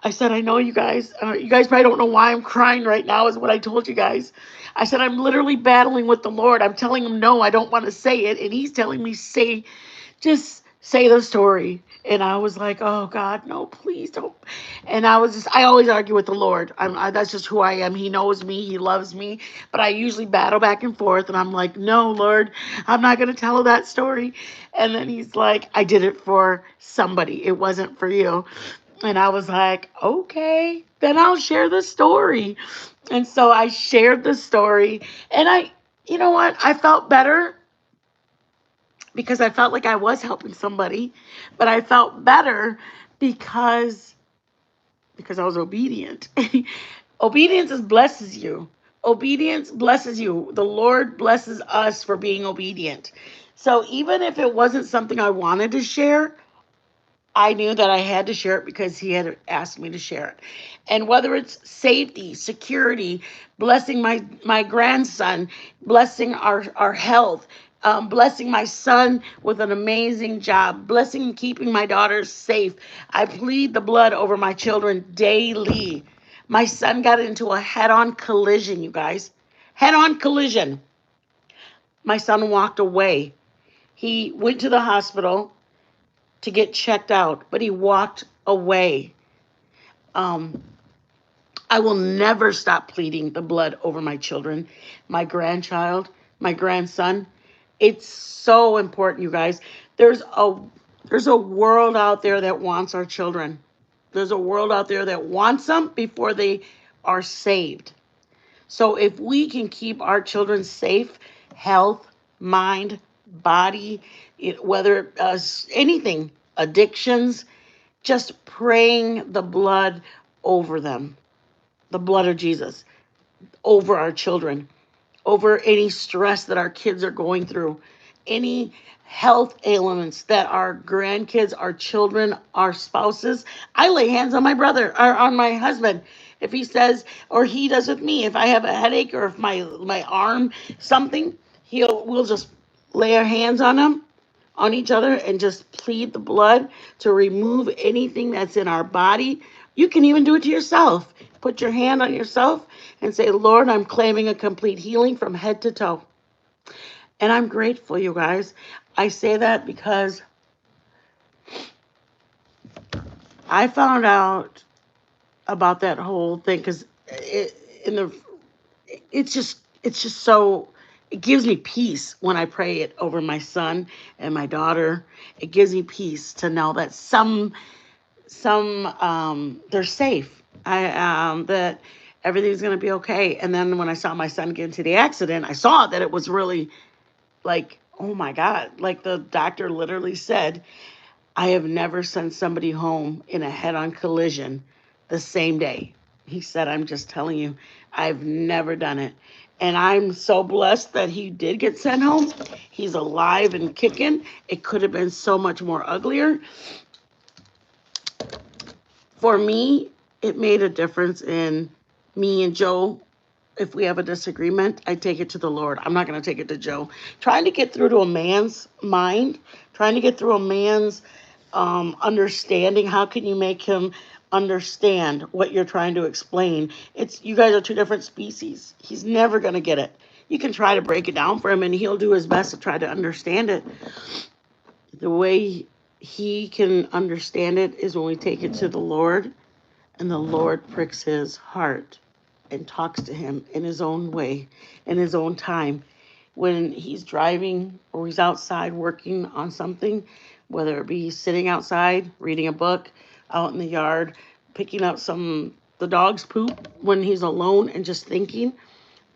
I said, I know you guys probably don't know why I'm crying right now, is what I told you guys. I said, I'm literally battling with the Lord. I'm telling Him, no, I don't want to say it. And He's telling me, just say the story. And I was like, oh God, no, please don't. And I always argue with the Lord. That's just who I am. He knows me. He loves me. But I usually battle back and forth. And I'm like, no, Lord, I'm not going to tell that story. And then He's like, I did it for somebody. It wasn't for you. And I was like, okay, then I'll share the story. And so I shared the story. And you know what? I felt better because I felt like I was helping somebody, but I felt better because I was obedient. Obedience blesses you. Obedience blesses you. The Lord blesses us for being obedient. So even if it wasn't something I wanted to share, I knew that I had to share it because he had asked me to share it. And whether it's safety, security, blessing my grandson, blessing our health, blessing my son with an amazing job, blessing and keeping my daughters safe, I plead the blood over my children daily. My son got into a head-on collision, you guys. Head-on collision. My son walked away. He went to the hospital to get checked out, but he walked away. Um, I will never stop pleading the blood over my children, my grandchild, my grandson. It's so important, you guys. There's a there's a world out there that wants our children. There's a world out there that wants them before they are saved. So if we can keep our children safe, health, mind, body, whether anything, addictions, just praying the blood over them, the blood of Jesus over our children, over any stress that our kids are going through, any health ailments that our grandkids, our children, our spouses. I lay hands on my brother or on my husband. If he says, or he does with me, if I have a headache or if my arm, something, we'll just lay our hands on each other and just plead the blood to remove anything that's in our body. You can even do it to yourself. Put your hand on yourself and say, Lord, I'm claiming a complete healing from head to toe. And I'm grateful, you guys. I say that because I found out about that whole thing because in the it's just so it gives me peace when I pray it over my son and my daughter. It gives me peace to know that some they're safe. I that everything's gonna be okay. And then when I saw my son get into the accident, I saw that it was really like, oh my God, like the doctor literally said, I have never sent somebody home in a head-on collision the same day. He said, I'm just telling you, I've never done it. And I'm so blessed that he did get sent home. He's alive and kicking. It could have been so much more uglier. For me, it made a difference in me and Joe. If we have a disagreement, I take it to the Lord. I'm not going to take it to Joe. Trying to get through to a man's mind, trying to get through a man's understanding. How can you make him understand what you're trying to explain? It's you guys are two different species. He's never going to get it. You can try to break it down for him, and he'll do his best to try to understand it. The way he can understand it is when we take it to the Lord, and the Lord pricks his heart and talks to him in his own way, in his own time. When he's driving or he's outside working on something, whether it be sitting outside, reading a book, out in the yard, picking up the dog's poop when he's alone and just thinking,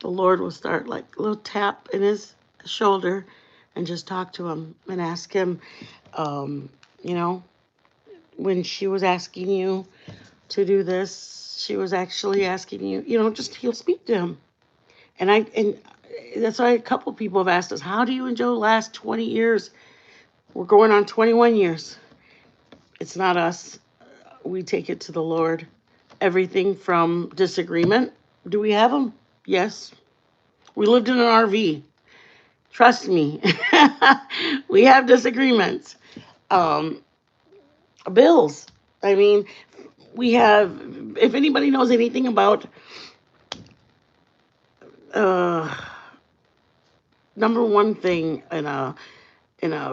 the Lord will start like a little tap in his shoulder and just talk to him and ask him, um, you know, when she was asking you to do this, she was actually asking you, just he'll speak to him. And that's why a couple people have asked us, how do you and Joe last 20 years? We're going on 21 years. It's not us. We take it to the Lord. Everything from disagreement. Do we have them? Yes. We lived in an RV. Trust me. We have disagreements. Um, bills. I mean, we have, if anybody knows anything about uh, number one thing in a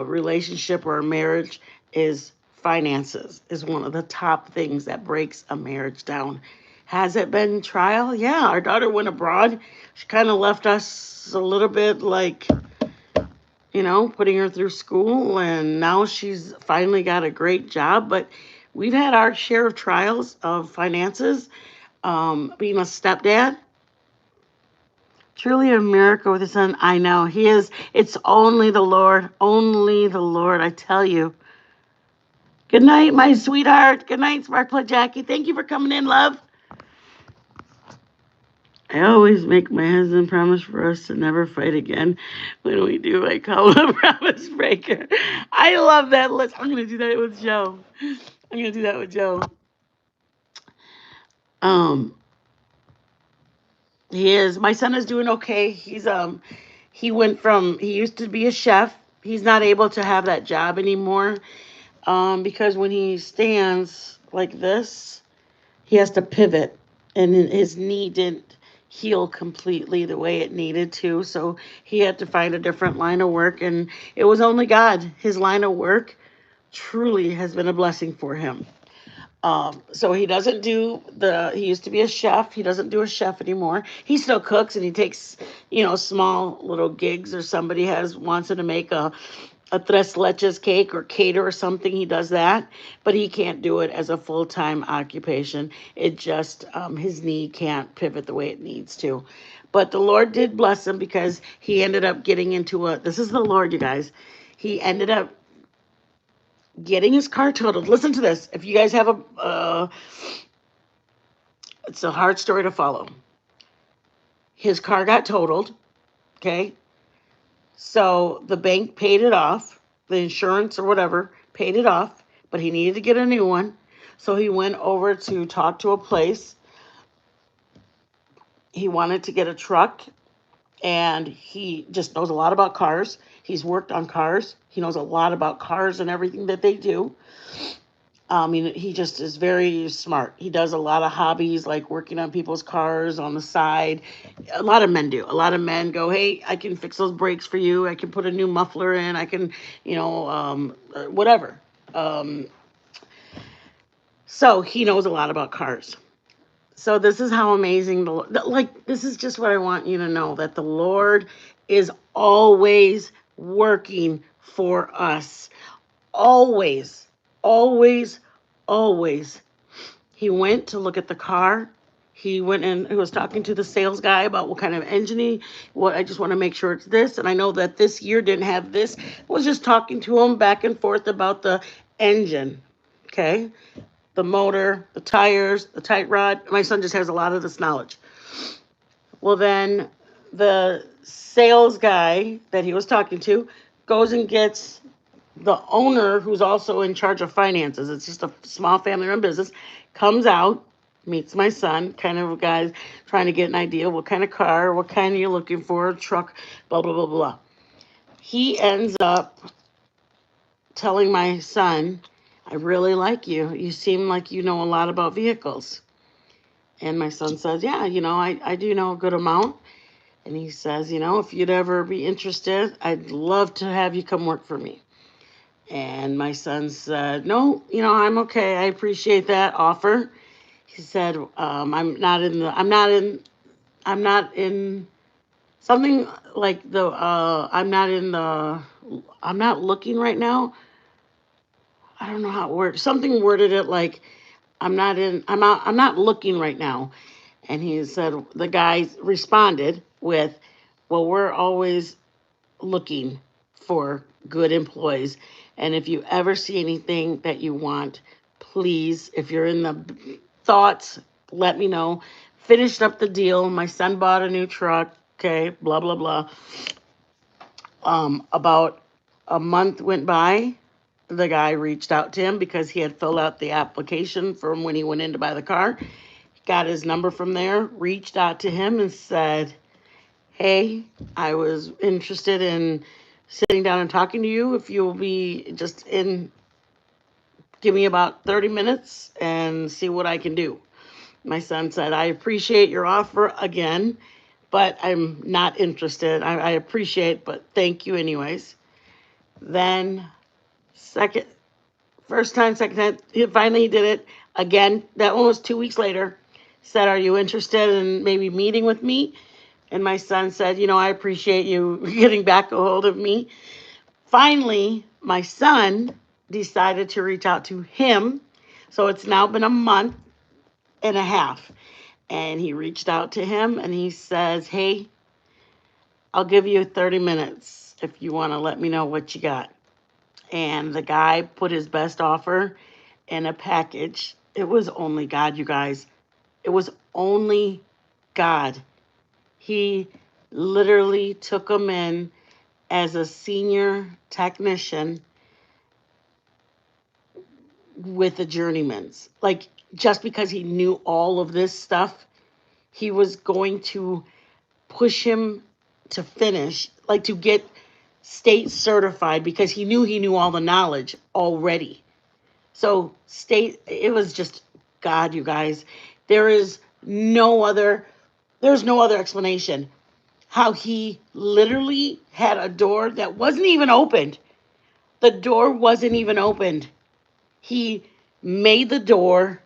relationship or a marriage is finances is one of the top things that breaks a marriage down. Has it been trial? Yeah, our daughter went abroad. She kind of left us a little bit like, putting her through school, and now she's finally got a great job. But we've had our share of trials of finances. Being a stepdad, truly a miracle with his son. I know he is. It's only the Lord, I tell you. Good night, my sweetheart. Good night, Sparkplug Jackie. Thank you for coming in, love. I always make my husband promise for us to never fight again. When we do, I call him a promise breaker. I love that list. I'm gonna do that with Joe. I'm gonna do that with Joe. Um, he is. My son is doing okay. He used to be a chef. He's not able to have that job anymore. Because when he stands like this, he has to pivot, and his knee didn't heal completely the way it needed to. So he had to find a different line of work, and it was only God. His line of work truly has been a blessing for him. So he doesn't do he used to be a chef. He doesn't do a chef anymore. He still cooks and he takes, small little gigs, or somebody wants him to make a tres leches cake or cater or something. He does that, but he can't do it as a full-time occupation. It just, his knee can't pivot the way it needs to. But the Lord did bless him, because he ended up getting this is the Lord, you guys. He ended up getting his car totaled. Listen to this. If you guys have it's a hard story to follow. His car got totaled, okay? So the bank paid it off, the insurance or whatever paid it off, but he needed to get a new one. So he went over to talk to a place. He wanted to get a truck, and he just knows a lot about cars. He's worked on cars. He knows a lot about cars and everything that they do. He just is very smart. He does a lot of hobbies, like working on people's cars on the side. A lot of men do. A lot of men go, hey, I can fix those brakes for you. I can put a new muffler in. I can, whatever. Um, so he knows a lot about cars. So this is how amazing this is just what I want you to know, that the Lord is always working for us. Always, always, always. He went to look at the car. He was talking to the sales guy about what kind of engine what I just want to make sure it's this. And I know that this year didn't have this. Was just talking to him back and forth about the engine. Okay. The motor, the tires, the tight rod. My son just has a lot of this knowledge. Well, then the sales guy that he was talking to goes and gets the owner, who's also in charge of finances. It's just a small family run business. Comes out, meets my son, kind of a guy trying to get an idea what kind of car, what kind you're looking for, truck, blah, blah, blah, blah. He ends up telling my son, I really like you. You seem like you know a lot about vehicles. And my son says, yeah, I do know a good amount. And he says, if you'd ever be interested, I'd love to have you come work for me. And my son said, no, I'm okay. I appreciate that offer. He said, I'm not in something like I'm not looking right now. I don't know how it worked. Something worded it like, I'm not looking right now. And he said, the guy responded with, well, we're always looking for good employees. And if you ever see anything that you want, please, if you're in the thoughts, let me know. Finished up the deal. My son bought a new truck. Okay, blah, blah, blah. About a month went by. The guy reached out to him because he had filled out the application from when he went in to buy the car. Got his number from there, reached out to him and said, hey, I was interested in sitting down and talking to you. If you'll be just give me about 30 minutes and see what I can do. My son said, I appreciate your offer again, but I'm not interested. I appreciate, but thank you anyways. Then, first time, second time, he finally did it again. That one was 2 weeks later. Said, are you interested in maybe meeting with me? And my son said, I appreciate you getting back a hold of me. Finally, my son decided to reach out to him. So it's now been a month and a half. And he reached out to him and he says, hey, I'll give you 30 minutes if you want to let me know what you got. And the guy put his best offer in a package. It was only God, you guys. It was only God. He literally took him in as a senior technician with the journeymans. Like, just because he knew all of this stuff, he was going to push him to finish, like to get state certified, because he knew all the knowledge already. So it was just God, you guys. There is no other, there's no other explanation. How he literally had a door that wasn't even opened. The door wasn't even opened. He made the door.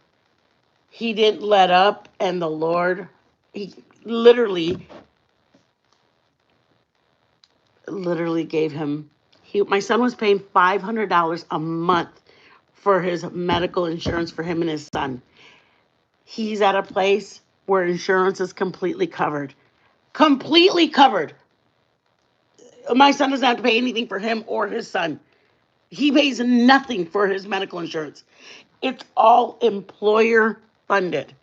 He didn't let up, and the Lord, he literally, gave him. My son was paying $500 a month for his medical insurance for him and his son. He's at a place where insurance is completely covered. Completely covered. My son doesn't have to pay anything for him or his son. He pays nothing for his medical insurance. It's all employer funded.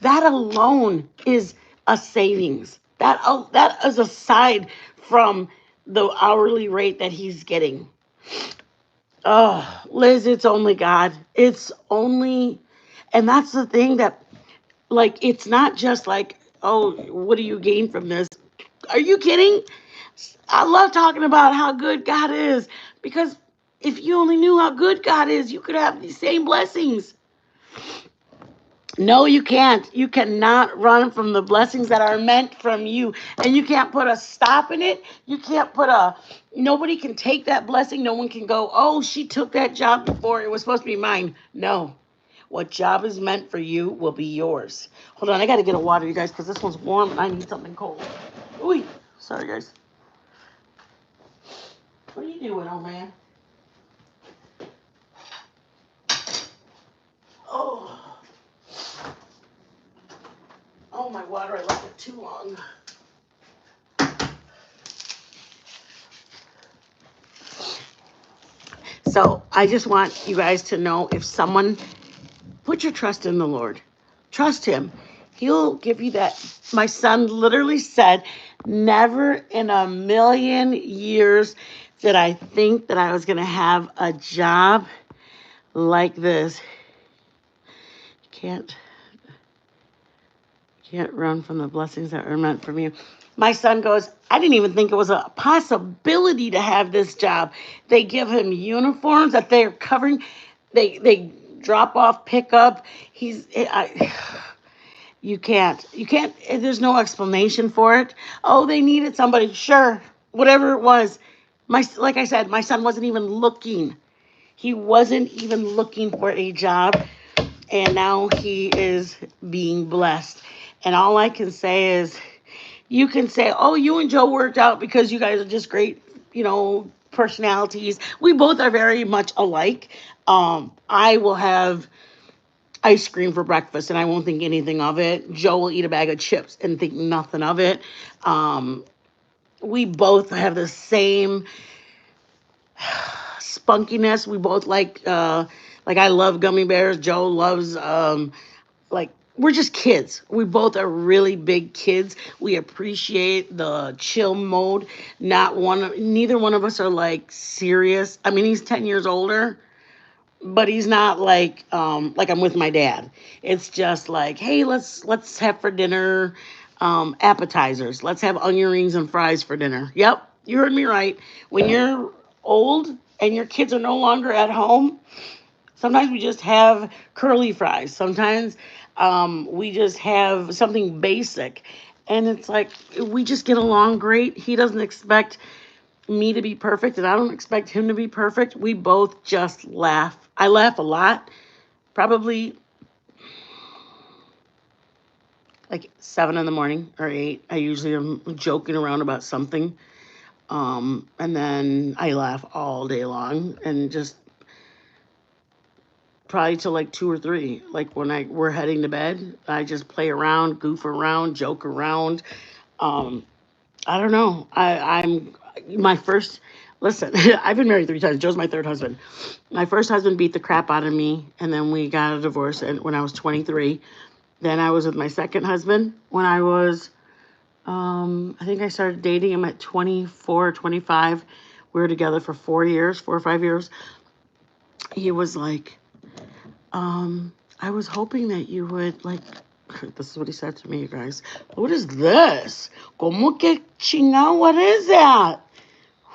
That alone is a savings. That is aside from the hourly rate that he's getting. Oh, Liz, it's only God. It's only, and that's the thing that, like, it's not just like, oh, what do you gain from this? Are you kidding? I love talking about how good God is, because if you only knew how good God is, you could have these same blessings. No, you can't. You cannot run from the blessings that are meant from you. And you can't put a stop in it. You can't nobody can take that blessing. No one can go, oh, she took that job before. It was supposed to be mine. No. What job is meant for you will be yours. Hold on, I got to get a water, you guys, because this one's warm and I need something cold. Ooh, sorry, guys. What are you doing, old man? Oh. Oh, my water, I left it too long. So I just want you guys to know, if someone, put your trust in the Lord. Trust him. He'll give you that. My son literally said, never in a million years did I think that I was going to have a job like this. Can't run from the blessings that are meant for you. My son goes, I didn't even think it was a possibility to have this job. They give him uniforms that they're covering. They drop off, pick up. You can't. There's no explanation for it. Oh, they needed somebody. Sure, whatever it was. Like I said, my son wasn't even looking. He wasn't even looking for a job, and now he is being blessed. And all I can say is, you can say, oh, you and Joe worked out because you guys are just great, personalities. We both are very much alike. I will have ice cream for breakfast and I won't think anything of it. Joe will eat a bag of chips and think nothing of it. We both have the same spunkiness. We both like I love gummy bears. Joe loves like we're just kids. We both are really big kids. We appreciate the chill mode. Neither one of us are like serious. I mean, he's 10 years older, but he's not like I'm with my dad. It's just like, hey, let's have for dinner appetizers. Let's have onion rings and fries for dinner. Yep, you heard me right. When you're old and your kids are no longer at home, sometimes we just have curly fries. Sometimes we just have something basic. And it's like, we just get along great. He doesn't expect me to be perfect, and I don't expect him to be perfect. We both just laugh. I laugh a lot. Probably like 7 in the morning or 8. I usually am joking around about something. And then I laugh all day long, and just probably till like 2 or 3. Like when we're heading to bed, I just play around, goof around, joke around. I don't know. I'm my first. Listen, I've been married 3 times. Joe's my third husband. My first husband beat the crap out of me, and then we got a divorce. And when I was 23, then I was with my second husband when I was I think I started dating him at 24, 25. We were together for 4 years, 4 or 5 years. He was like, I was hoping that you would like. This is what he said to me, you guys. What is this? Como que chingao? What is that?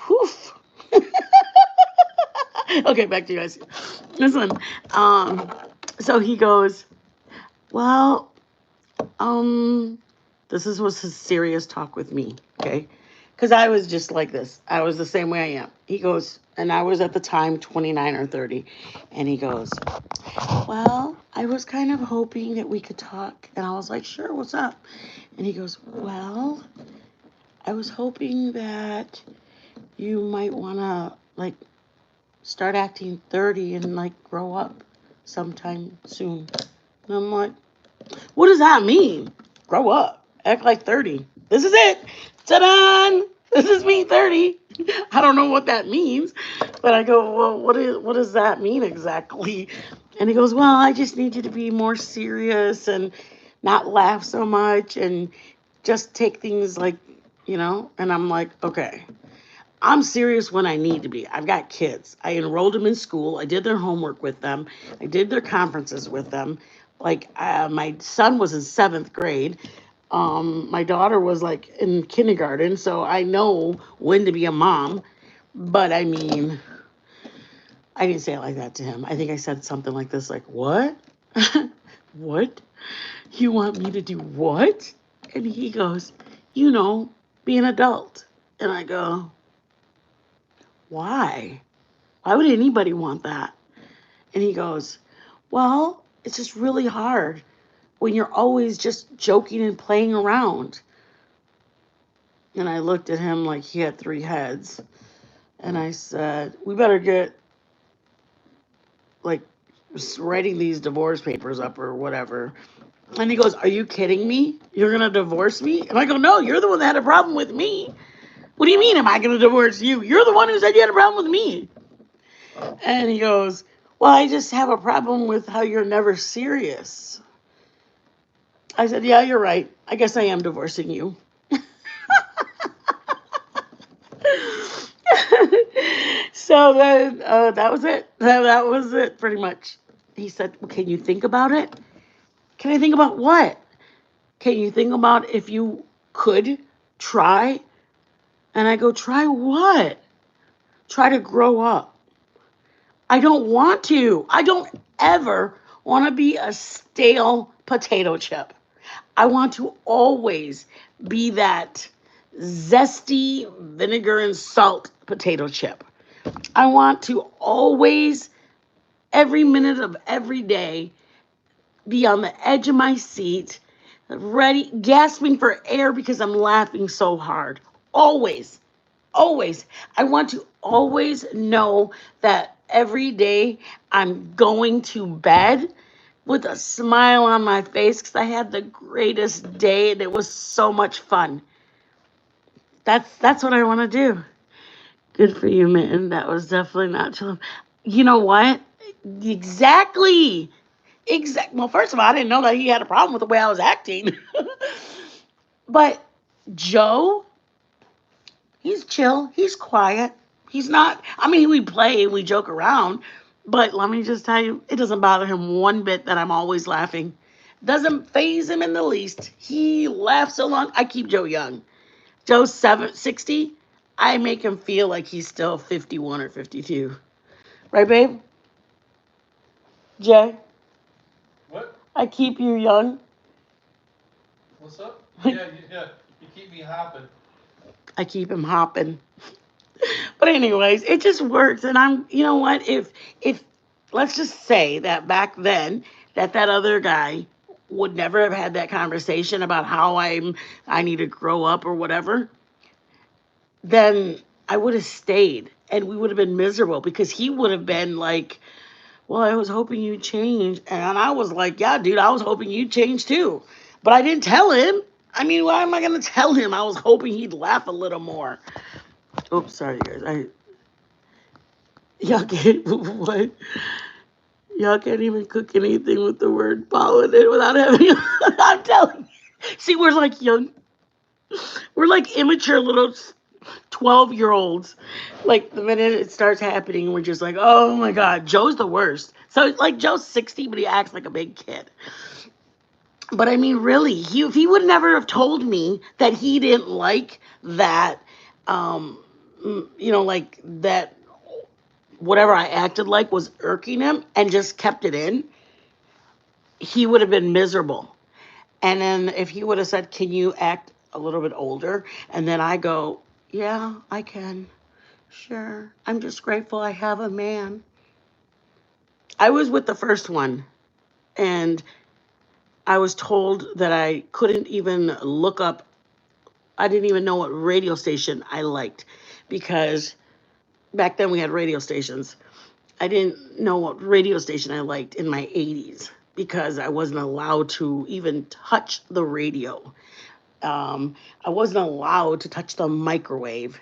Whew. Okay, back to you guys. Listen, um, so he goes, well, um, was his serious talk with me, okay? Because I was just like this. I was the same way I am. He goes, and I was at the time 29 or 30, and he goes, well, I was kind of hoping that we could talk. And I was like, sure, what's up? And he goes, well, I was hoping that you might want to, like, start acting 30 and, like, grow up sometime soon. And I'm like, what does that mean? Grow up. Act like 30. This is it. Ta-da! This is me, 30. I don't know what that means. But I go, well, what does that mean exactly? And he goes, well, I just need you to be more serious and not laugh so much and just take things like, And I'm like, okay. I'm serious when I need to be. I've got kids. I enrolled them in school. I did their homework with them. I did their conferences with them. Like my son was in seventh grade. My daughter was like in kindergarten, so I know when to be a mom. But I mean, I didn't say it like that to him. I think I said something like this, like, "What? What? You want me to do what?" And he goes, "Be an adult." And I go, "Why? Why would anybody want that?" And he goes, well, it's just really hard when you're always just joking and playing around. And I looked at him like he had three heads. And I said, we better get, like, writing these divorce papers up or whatever. And he goes, are you kidding me? You're going to divorce me? And I go, no, you're the one that had a problem with me. What do you mean, am I going to divorce you? You're the one who said you had a problem with me. And he goes, well, I just have a problem with how you're never serious. I said, yeah, you're right. I guess I am divorcing you. So then that was it. That was it pretty much. He said, well, can you think about it? Can I think about what? Can you think about if you could try? And I go, try what? Try to grow up. I don't want to. I don't ever want to be a stale potato chip. I want to always be that zesty vinegar and salt potato chip. I want to always, every minute of every day, be on the edge of my seat, ready, gasping for air because I'm laughing so hard. Always, always. I want to always know that every day I'm going to bed with a smile on my face because I had the greatest day and it was so much fun. That's what I want to do. Good for you, man. That was definitely not chill. You know what? Exactly. Well, first of all, I didn't know that he had a problem with the way I was acting. But Joe, he's chill. He's quiet. He's not. I mean, we play and we joke around, but let me just tell you, it doesn't bother him one bit that I'm always laughing. Doesn't phase him in the least. He laughs so long. I keep Joe young. Joe's 60. I make him feel like he's still 51 or 52. Right, babe? Jay? What? I keep you young. What's up? Yeah, you keep me hopping. I keep him hopping. But anyways, it just works. And you know what? If let's just say that back then that other guy would never have had that conversation about how I need to grow up or whatever, then I would have stayed and we would have been miserable because he would have been like, well, I was hoping you'd change. And I was like, yeah, dude, I was hoping you'd change too. But I didn't tell him. I mean, why am I going to tell him? I was hoping he'd laugh a little more. Oops, sorry, guys. Y'all can't, what? Y'all can't even cook anything with the word Paul in it without having, I'm telling you. See, we're like young. We're like immature little 12-year-olds. Like the minute it starts happening, we're just like, oh my God, Joe's the worst. So like Joe's 60, but he acts like a big kid. But I mean, really, if he would never have told me that he didn't like that, um, like that whatever I acted like was irking him and just kept it in, he would have been miserable. And then if he would have said, can you act a little bit older? And then I go, yeah, I can. Sure. I'm just grateful I have a man. I was with the first one, and I was told that I couldn't even look up, I didn't even know what radio station I liked because back then we had radio stations. I didn't know what radio station I liked in my 80s because I wasn't allowed to even touch the radio. I wasn't allowed to touch the microwave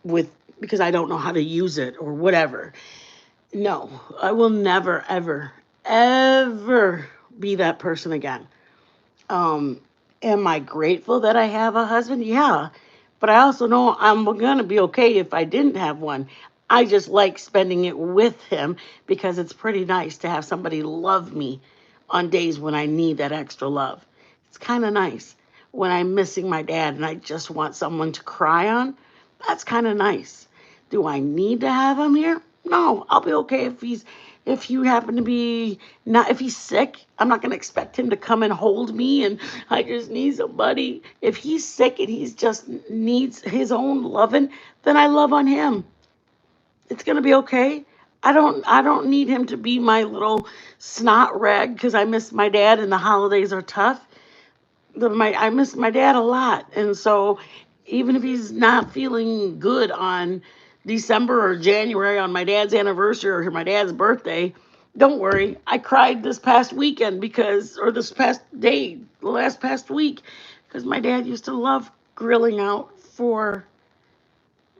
with because I don't know how to use it or whatever. No, I will never, ever, ever be that person again. Um, am I grateful that I have a husband? Yeah. But I also know I'm going to be okay if I didn't have one. I just like spending it with him because it's pretty nice to have somebody love me on days when I need that extra love. It's kind of nice when I'm missing my dad and I just want someone to cry on. That's kind of nice. Do I need to have him here? No, I'll be okay if you happen to be not if he's sick. I'm not going to expect him to come and hold me and I just need somebody. If he's sick and he's just needs his own loving, then I love on him. It's going to be okay. I don't need him to be my little snot rag because I miss my dad and the holidays are tough. I miss my dad a lot, and so even if he's not feeling good on December or January on my dad's anniversary or my dad's birthday, don't worry. I cried this past weekend or this past day, the last past week, because my dad used to love grilling out for.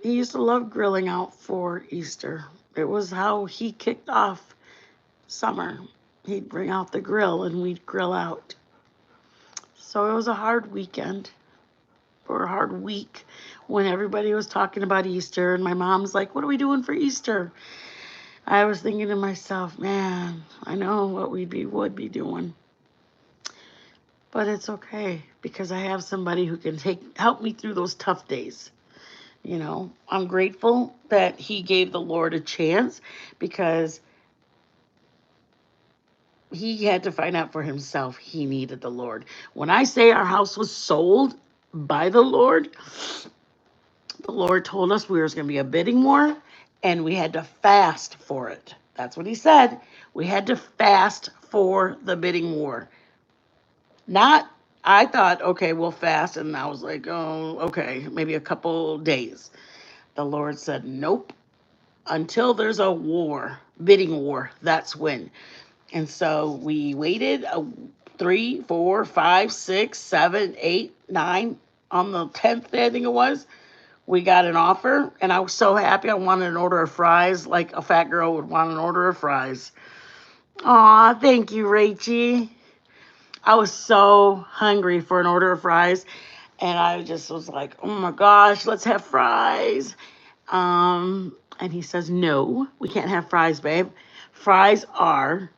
He used to love grilling out for Easter. It was how he kicked off summer. He'd bring out the grill and we'd grill out. So it was a hard weekend or a hard week when everybody was talking about Easter and my mom's like, what are we doing for Easter? I was thinking to myself, man, I know what would be doing. But it's okay because I have somebody who can help me through those tough days. I'm grateful that he gave the Lord a chance because he had to find out for himself he needed the Lord. When I say our house was sold by the Lord told us we was going to be a bidding war and we had to fast for it. That's what he said. We had to fast for the bidding war. Not, I thought, okay, we'll fast. And I was like, oh, okay, maybe a couple days. The Lord said, nope, until there's a war, bidding war, that's when. And so we waited 3, 4, 5, 6, 7, 8, 9. On the 10th day, I think it was, we got an offer, and I was so happy. I wanted an order of fries, like a fat girl would want an order of fries. Aw, thank you, Rachie. I was so hungry for an order of fries, and I just was like, oh my gosh, let's have fries. And he says, no, we can't have fries, babe. Fries are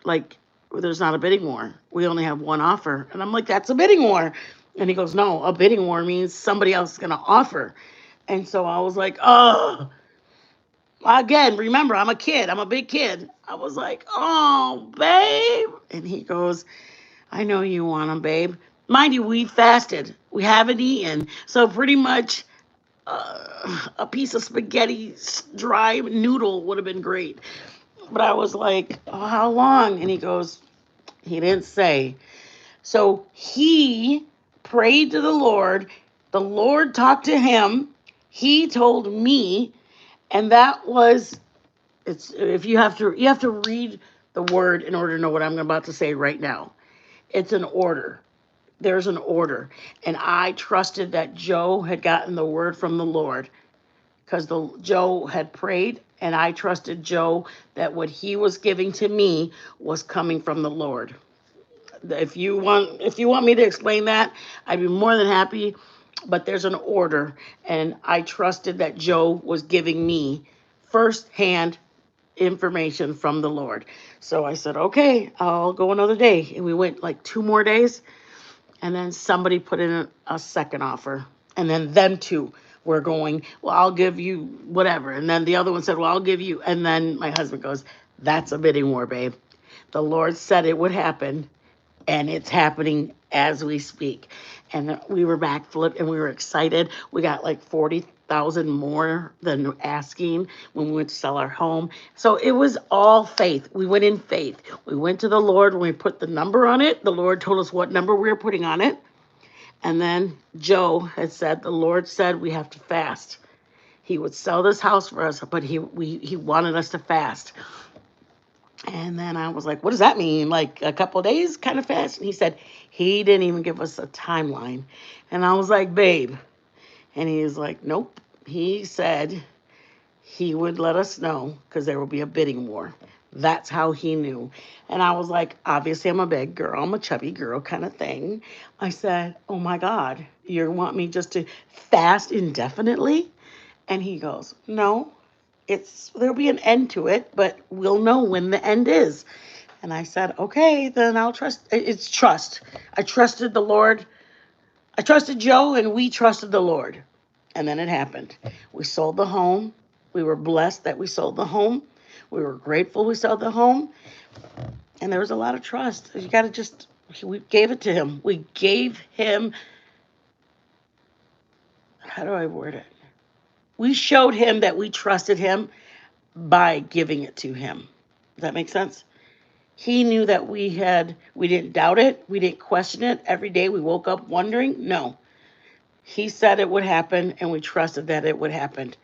like, there's not a bidding war. We only have one offer. And I'm like, that's a bidding war. And he goes, no, a bidding war means somebody else is going to offer. And so I was like, oh, again, remember, I'm a kid. I'm a big kid. I was like, oh, babe. And he goes, I know you want them, babe. Mind you, we fasted. We haven't eaten. So pretty much a piece of spaghetti, dry noodle would have been great. But I was like, oh, how long? And he goes, he didn't say. So he prayed to the Lord. The Lord talked to him. He told me, and that was it's if you have to read the word in order to know what I'm about to say right now. It's an order. There's an order. And I trusted that Joe had gotten the word from the Lord because Joe had prayed, and I trusted Joe that what he was giving to me was coming from the Lord. If you want me to explain that, I'd be more than happy. But there's an order, and I trusted that Joe was giving me firsthand information from the Lord. So I said, okay, I'll go another day. And we went like 2 more days, and then somebody put in a second offer. And then them two were going, well, I'll give you whatever. And then the other one said, well, I'll give you. And then my husband goes, that's a bidding war, babe. The Lord said it would happen, and it's happening as we speak. And we were backflip and we were excited. We got like 40,000 more than asking when we went to sell our home. So it was all faith. We went in faith. We went to the Lord when we put the number on it. The Lord told us what number we were putting on it. And then Joe had said, the Lord said we have to fast. He would sell this house for us, but he wanted us to fast. And then I was like, what does that mean? Like a couple of days kind of fast? And he said, he didn't even give us a timeline. And I was like, babe. And he was like, nope. He said he would let us know because there will be a bidding war. That's how he knew. And I was like, obviously, I'm a big girl. I'm a chubby girl kind of thing. I said, oh my God, you want me just to fast indefinitely? And he goes, no, there'll be an end to it, but we'll know when the end is. And I said, okay, then I'll trust. It's trust. I trusted the Lord. I trusted Joe, and we trusted the Lord. And then it happened. We sold the home. We were blessed that we sold the home. We were grateful we sold the home. And there was a lot of trust. You got to just, we gave it to him. We gave him, how do I word it? We showed him that we trusted him by giving it to him. Does that make sense? He knew that we didn't doubt it. We didn't question it. Every day we woke up wondering. No. He said it would happen, and we trusted that it would happen.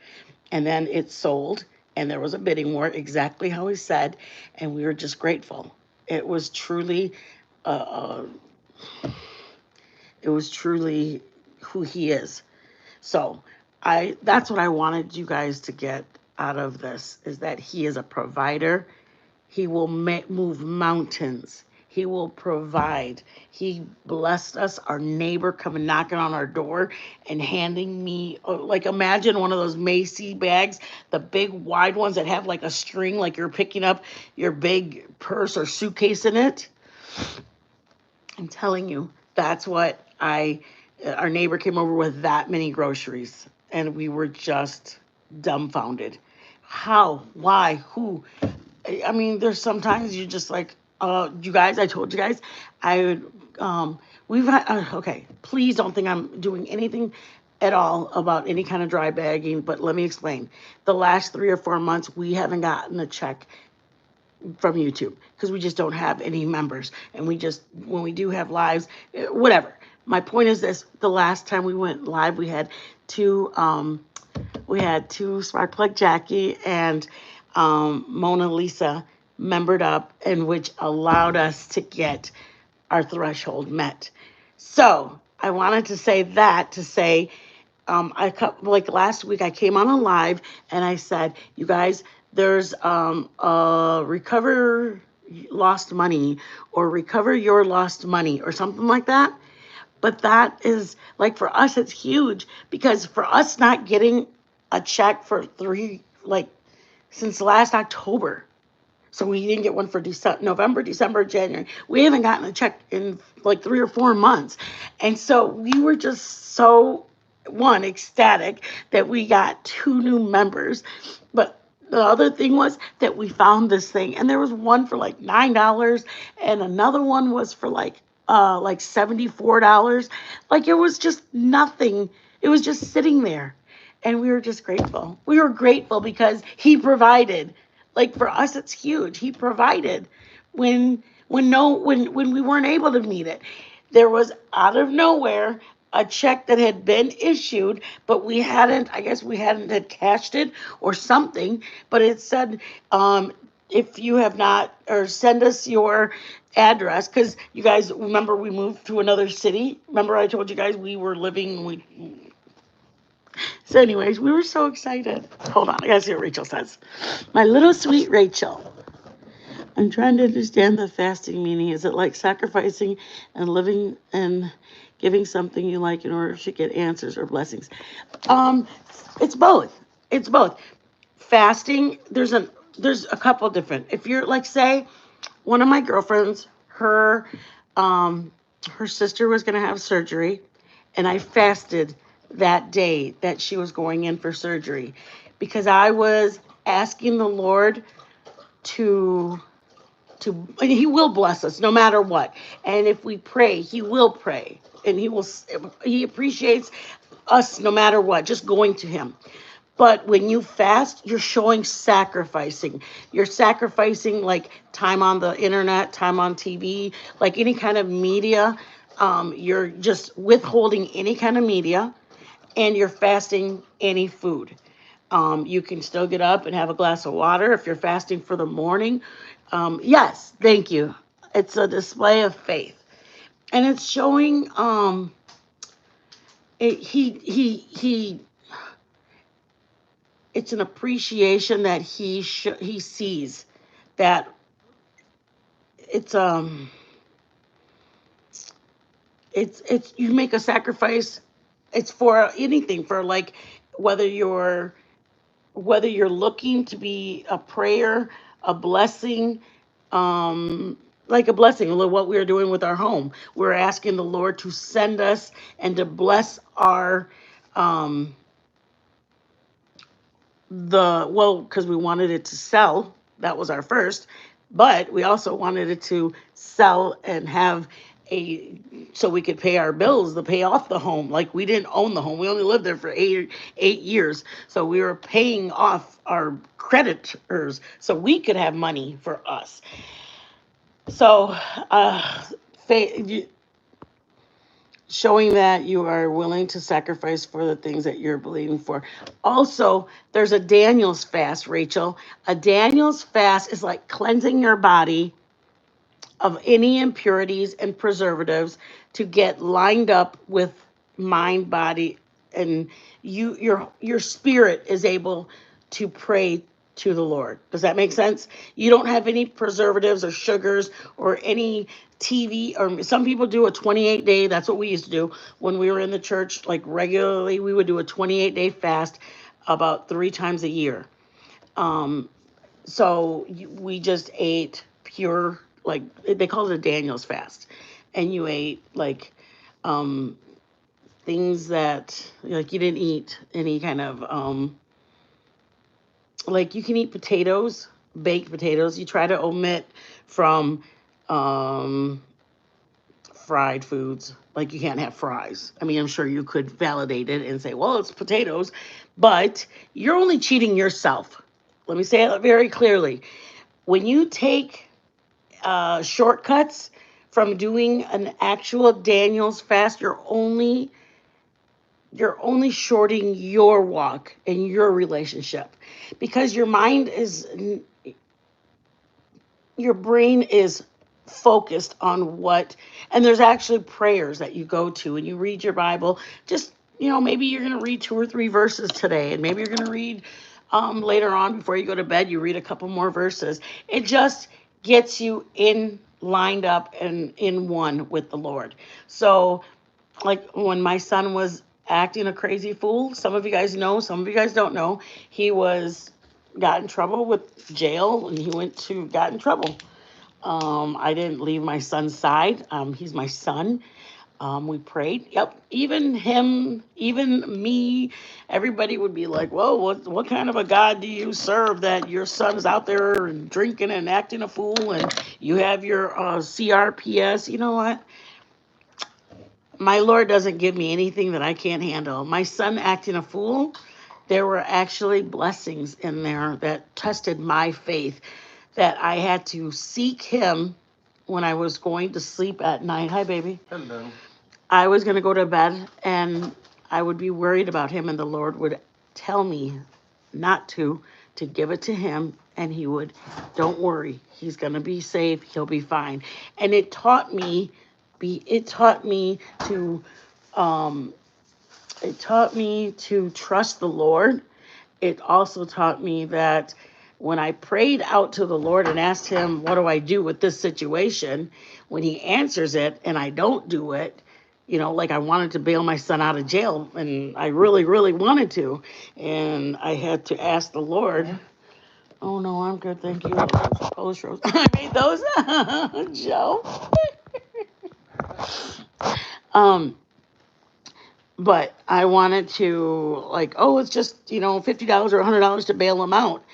And then it sold, and there was a bidding war, exactly how he said, and we were just grateful. It was truly, uh, it was truly who he is. So that's what I wanted you guys to get out of this, is that he is a provider. He will move mountains. He will provide. He blessed us. Our neighbor coming knocking on our door and handing me, like, imagine one of those Macy bags, the big wide ones that have like a string, like you're picking up your big purse or suitcase in it. I'm telling you, that's what our neighbor came over with that many groceries, and we were just dumbfounded. How? Why? Who? I mean, there's sometimes you're just like, you guys, I told you guys, I would, we've had, okay, please don't think I'm doing anything at all about any kind of dry bagging, but let me explain. The last 3 or 4 months, we haven't gotten a check from YouTube because we just don't have any members. And when we do have lives, whatever. My point is this, the last time we went live, we had two Spark Plug Jackie and Mona Lisa membered up, and which allowed us to get our threshold met. So I wanted to say that to say, like last week I came on a live and I said, you guys, there's a recover lost money or recover your lost money or something like that. But that is, like, for us, it's huge because for us not getting a check for since last October. So we didn't get one for November, December, January. We haven't gotten a check in like 3 or 4 months. And so we were just so, ecstatic that we got 2 new members. But the other thing was that we found this thing, and there was one for like $9, and another one was for like $74. Like, it was just nothing. It was just sitting there. And we were just grateful. We were grateful because he provided. Like, for us, it's huge. He provided when we weren't able to meet it. There was out of nowhere a check that had been issued, but I guess we hadn't had cashed it or something, but it said, if you have not, or send us your address, because you guys remember we moved to another city. Remember I told you guys so anyways, we were so excited. Hold on, I gotta see what Rachel says. My little sweet Rachel. I'm trying to understand the fasting meaning. Is it like sacrificing and living and giving something you like in order to get answers or blessings? Um, it's both. It's both. Fasting, there's a couple different. If you're like, say, one of my girlfriends, um her sister was gonna have surgery, and I fasted that day that she was going in for surgery because I was asking the Lord to and he will bless us no matter what. And if we pray, he will pray, and he appreciates us no matter what, just going to him. But when you fast, you're showing sacrificing. You're sacrificing like time on the internet, time on TV, like any kind of media. You're just withholding any kind of media, and you're fasting any food. You can still get up and have a glass of water if you're fasting for the morning. Yes, thank you. It's a display of faith, and it's showing. He. It's an appreciation that he sees that it's it's you make a sacrifice. It's for anything, for like whether you're whether you're looking to be a prayer, a blessing, like a blessing, like what we're doing with our home. We're asking the Lord to send us and to bless our, um, because we wanted it to sell. That was our first, but we also wanted it to sell and have a so we could pay our bills to pay off the home. Like we didn't own the home, we only lived there for 8 years, so we were paying off our creditors so we could have money for us. So uh showing that you are willing to sacrifice for the things that you're believing for. Also, there's a Daniel's fast, Rachel. A Daniel's fast is like cleansing your body of any impurities and preservatives to get lined up with mind, body, and your spirit is able to pray to the Lord. Does that make sense? You don't have any preservatives or sugars or any TV, or some people do a 28-day. That's what we used to do when we were in the church, like regularly. We would do a 28-day fast about 3 times a year. Um, so we just ate pure, like they call it a Daniel's fast, and you ate like um, things that like you didn't eat any kind of like you can eat potatoes, baked potatoes. You try to omit from um, fried foods. Like you can't have fries. I mean, I'm sure you could validate it and say, well, it's potatoes, but you're only cheating yourself. Let me say it very clearly. When you take shortcuts from doing an actual Daniel's fast, you're only shorting your walk and your relationship because your brain is focused on what, and there's actually prayers that you go to and you read your Bible. Just, maybe you're going to read 2 or 3 verses today, and maybe you're going to read later on before you go to bed, you read a couple more verses. It just gets you in lined up and in one with the Lord. So, like when my son was acting a crazy fool, some of you guys know, some of you guys don't know, he was got in trouble with jail, and he got in trouble. I didn't leave my son's side. He's my son. We prayed. Yep. Even him, even me, everybody would be like, whoa, what kind of a God do you serve that your son's out there and drinking and acting a fool, and you have your CRPS? You know what? My Lord doesn't give me anything that I can't handle. My son acting a fool, there were actually blessings in there that tested my faith, that I had to seek him when I was going to sleep at night. Hi, baby. Hello. I was going to go to bed, and I would be worried about him, and the Lord would tell me not to give it to him, and he would, don't worry, he's going to be safe, he'll be fine. And it taught me to um it taught me to trust the Lord. It also taught me that when I prayed out to the Lord and asked him, what do I do with this situation? When he answers it and I don't do it, like I wanted to bail my son out of jail and I really, really wanted to. And I had to ask the Lord, oh no, I'm good, thank you. Polish Rose. I made those, Joe. But I wanted to, like, oh, it's just, $50 or $100 to bail him out.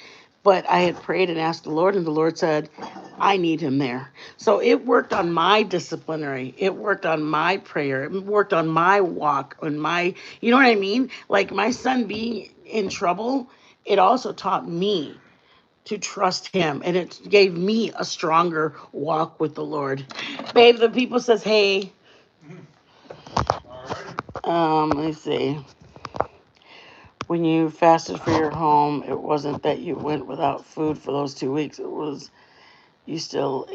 But I had prayed and asked the Lord, and the Lord said, I need him there. So it worked on my disciplinary. It worked on my prayer. It worked on my walk, on my, you know what I mean? Like my son being in trouble, it also taught me to trust him. And it gave me a stronger walk with the Lord. Babe, the people says, hey. Let me see. When you fasted for your home, it wasn't that you went without food for those 2 weeks. It was you still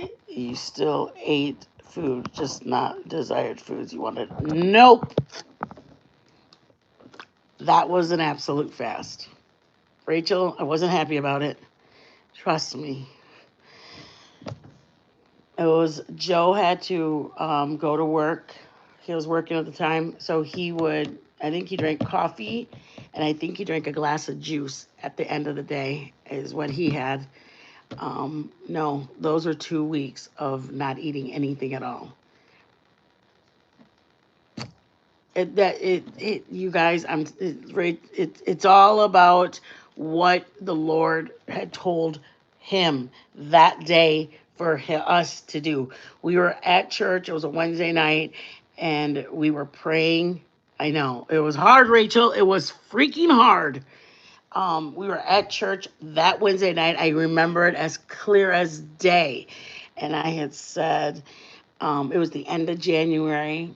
ate food, just not desired foods you wanted. Nope. That was an absolute fast. Rachel, I wasn't happy about it. Trust me. It was Joe had to go to work. He was working at the time, so I think he drank coffee, and I think he drank a glass of juice at the end of the day is what he had. No, those are 2 weeks of not eating anything at all. You guys, it's all about what the Lord had told him that day for us to do. We were at church. It was a Wednesday night, and we were praying. I know it was hard, Rachel. It was freaking hard. We were at church that Wednesday night. I remember it as clear as day, and I had said, it was the end of January.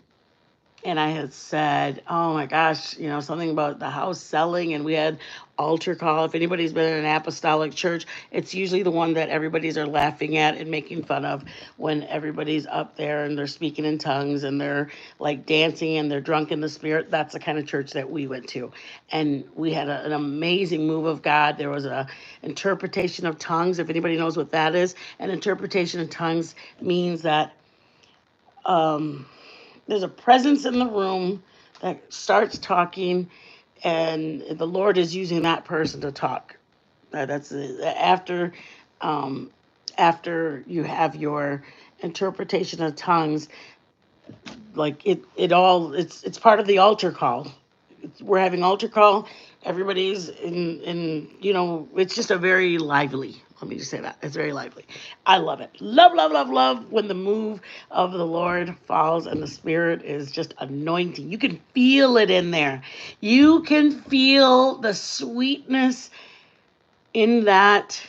And I had said, oh my gosh, something about the house selling, and we had altar call. If anybody's been in an apostolic church, it's usually the one that everybody's are laughing at and making fun of when everybody's up there and they're speaking in tongues and they're like dancing and they're drunk in the spirit. That's the kind of church that we went to. And we had an amazing move of God. There was a interpretation of tongues. If anybody knows what that is, an interpretation of tongues means that there's a presence in the room that starts talking, and the Lord is using that person to talk. That's um, after you have your interpretation of tongues, like it's part of the altar call. We're having altar call. Everybody's in, it's just a very lively. Let me just say that. It's very lively. I love it. Love, love, love, love when the move of the Lord falls and the Spirit is just anointing. You can feel it in there. You can feel the sweetness in that,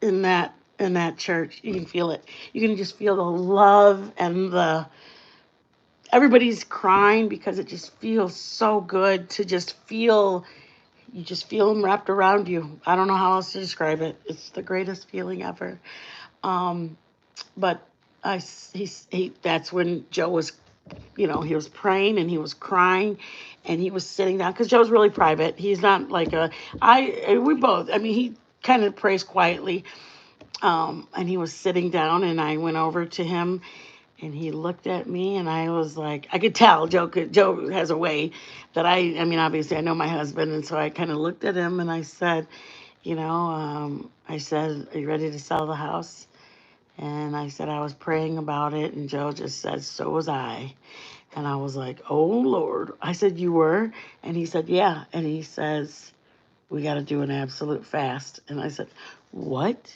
in that church. You can feel it. You can just feel the love and everybody's crying because it just feels so good to just feel. You just feel them wrapped around you. I don't know how else to describe it. It's the greatest feeling ever. Um, but that's when Joe was, he was praying and he was crying and he was sitting down because Joe's really private. He's not like we both, I mean, he kind of prays quietly. And he was sitting down and I went over to him and he looked at me and I was like, I could tell Joe has a way that I mean, obviously I know my husband. And so I kind of looked at him and I said, I said, are you ready to sell the house? And I said, I was praying about it. And Joe just said, so was I. And I was like, oh Lord. I said, you were? And he said, yeah. And he says, we got to do an absolute fast. And I said, what?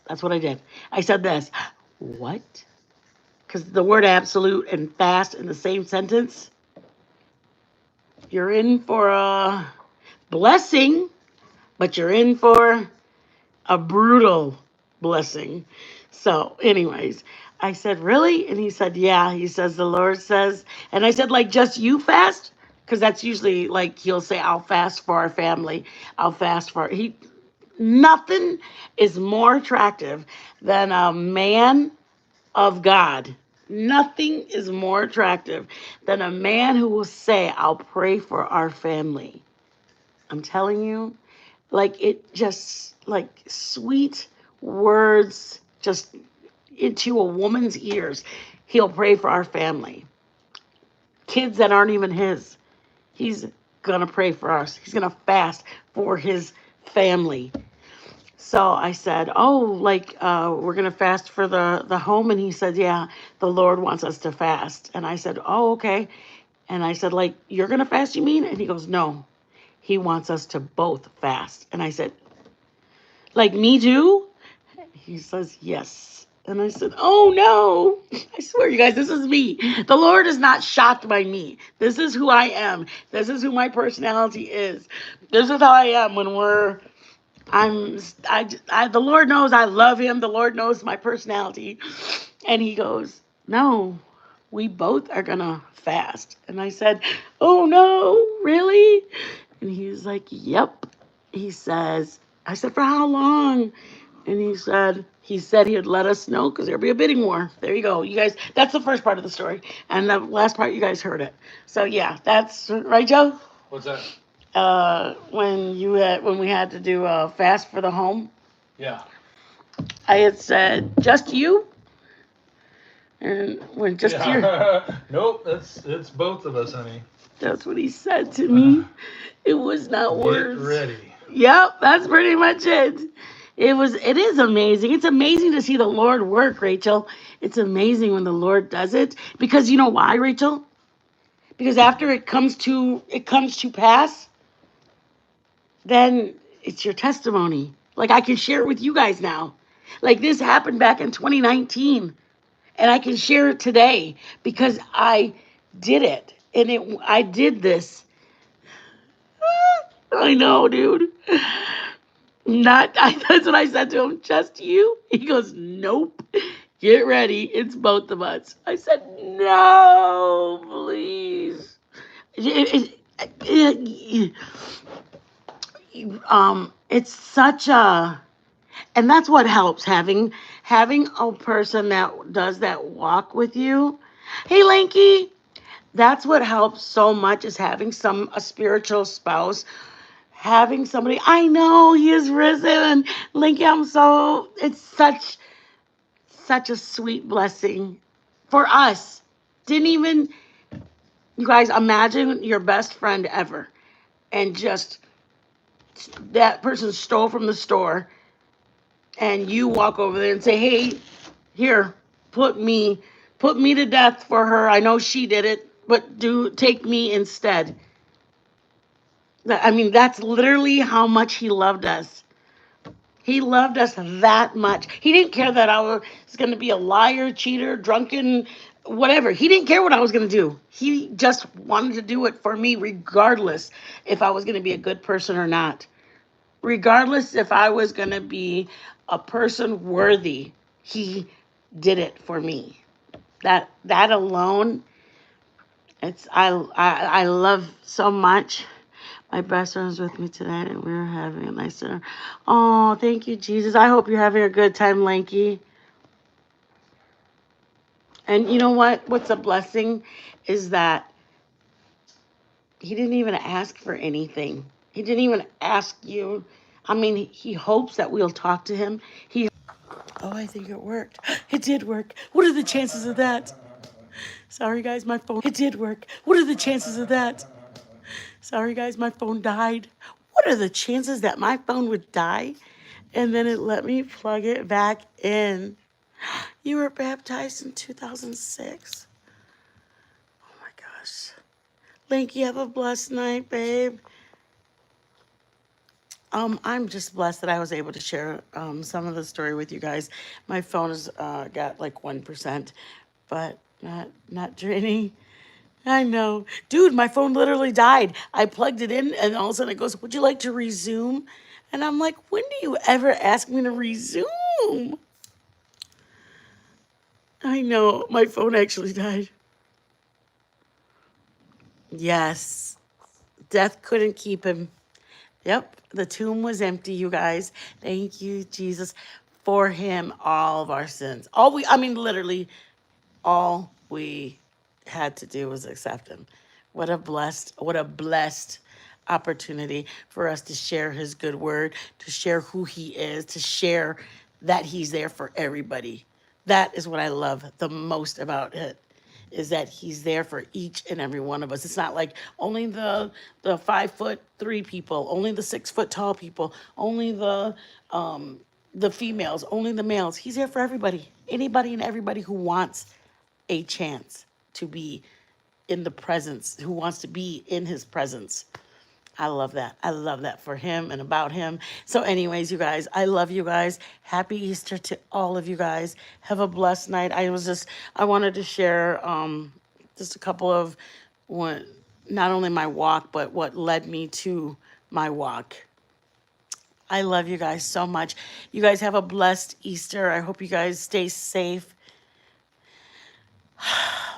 That's what I did. I said this, what? Because the word absolute and fast in the same sentence, you're in for a blessing, but you're in for a brutal blessing. So, anyways, I said, really? And he said, yeah. He says, the Lord says, and I said, like, just you fast? Because that's usually like he'll say, I'll fast for our family. I'll fast for nothing is more attractive than a man of God. Nothing is more attractive than a man who will say, I'll pray for our family. I'm telling you, Like it just like sweet words just into a woman's ears. He'll pray for our family. Kids that aren't even his. He's gonna pray for us. He's gonna fast for his family. So I said, "Oh, like we're gonna fast for the home," and he said, "Yeah, the Lord wants us to fast." And I said, "Oh, okay." And I said, "Like you're gonna fast, you mean?" And he goes, "No, he wants us to both fast." And I said, "Like me too?" He says, "Yes." And I said, "Oh no." I swear, you guys, this is me. The Lord is not shocked by me. This is who I am. This is who my personality is. This is how I am when the Lord knows I love him. The Lord knows my personality. And he goes, "No, we both are going to fast." And I said, "Oh no, really?" And he's like, "Yep." He says, I said, "For how long?" And he said he would let us know because there'll be a bidding war. There you go. You guys, that's the first part of the story. And the last part, you guys heard it. So yeah, that's right, Joe? What's that? When we had to do a fast for the home, Yeah. I had said, "Just you?" And when just you, Nope, it's both of us, honey. that's what he said to me. It was not Get words. ready. Yep, that's pretty much it. It is amazing. It's amazing to see the Lord work, Rachel. It's amazing when the Lord does it. Because you know why, Rachel? Because after it comes to pass, then it's your testimony. Like I can share it with you guys now. Like this happened back in 2019 and I can share it today because I did it. And I did this. I know, dude. That's what I said to him. Just you? He goes, "Nope. Get ready. It's both of us." I said, "No, please." It's such a, and that's what helps having a person that does that walk with you. Hey, Lanky, that's what helps so much is having a spiritual spouse, having somebody. I know he is risen. Lanky, it's such a sweet blessing for us. Didn't even, you guys, imagine your best friend ever and just that person stole from the store and you walk over there and say, "Hey, here, put me put me to death for her. I know she did it, but do take me instead." I mean, that's literally how much he loved us. He loved us that much. He didn't care that I was going to be a liar, cheater, drunken, whatever. He didn't care what I was going to do. He just wanted to do it for me, regardless if I was going to be a good person or not. Regardless if I was going to be a person worthy, he did it for me. That alone, I love so much. My best friend was with me tonight, and we were having a nice dinner. Oh, thank you, Jesus. I hope you're having a good time, Lanky. And you know what? What's a blessing is that he didn't even ask for anything. He didn't even ask you. I mean, he hopes that we'll talk to him. Oh, I think it worked. It did work. What are the chances of that? Sorry, guys, my phone. It did work. What are the chances of that? Sorry, guys, my phone died. What are the chances that my phone would die? And then it let me plug it back in. You were baptized in 2006. Oh my gosh. Link, you have a blessed night, babe. I'm just blessed that I was able to share some of the story with you guys. My phone has got like 1%, but not draining. I know. Dude, my phone literally died. I plugged it in and all of a sudden it goes, "Would you like to resume?" And I'm like, when do you ever ask me to resume? I know. My phone actually died. Yes. Death couldn't keep him. Yep. The tomb was empty, you guys. Thank you, Jesus, for him, all of our sins. Literally, all we had to do was accept him. What a blessed opportunity for us to share his good word, to share who he is, to share that he's there for everybody. That is what I love the most about it, is that he's there for each and every one of us. It's not like only the 5'3" people, only the 6 foot tall people, only the females, only the males. He's here for everybody. Anybody and everybody who wants a chance to be in the presence, who wants to be in his presence. I love that. I love that for him and about him. So, anyways, you guys, I love you guys. Happy Easter to all of you guys. Have a blessed night. I wanted to share just a couple of what, not only my walk, but what led me to my walk. I love you guys so much. You guys have a blessed Easter. I hope you guys stay safe.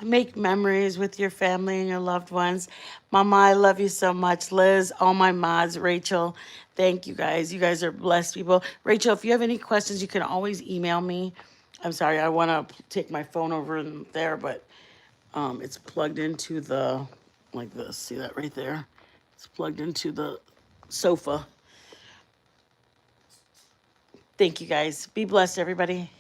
Make memories with your family and your loved ones. Mama, I love you so much. Liz, all my mods, Rachel, thank you guys. You guys are blessed people. Rachel, if you have any questions, you can always email me. I'm sorry, I want to take my phone over in there, but it's plugged into the, like this. See that right there? It's plugged into the sofa. Thank you guys. Be blessed, everybody.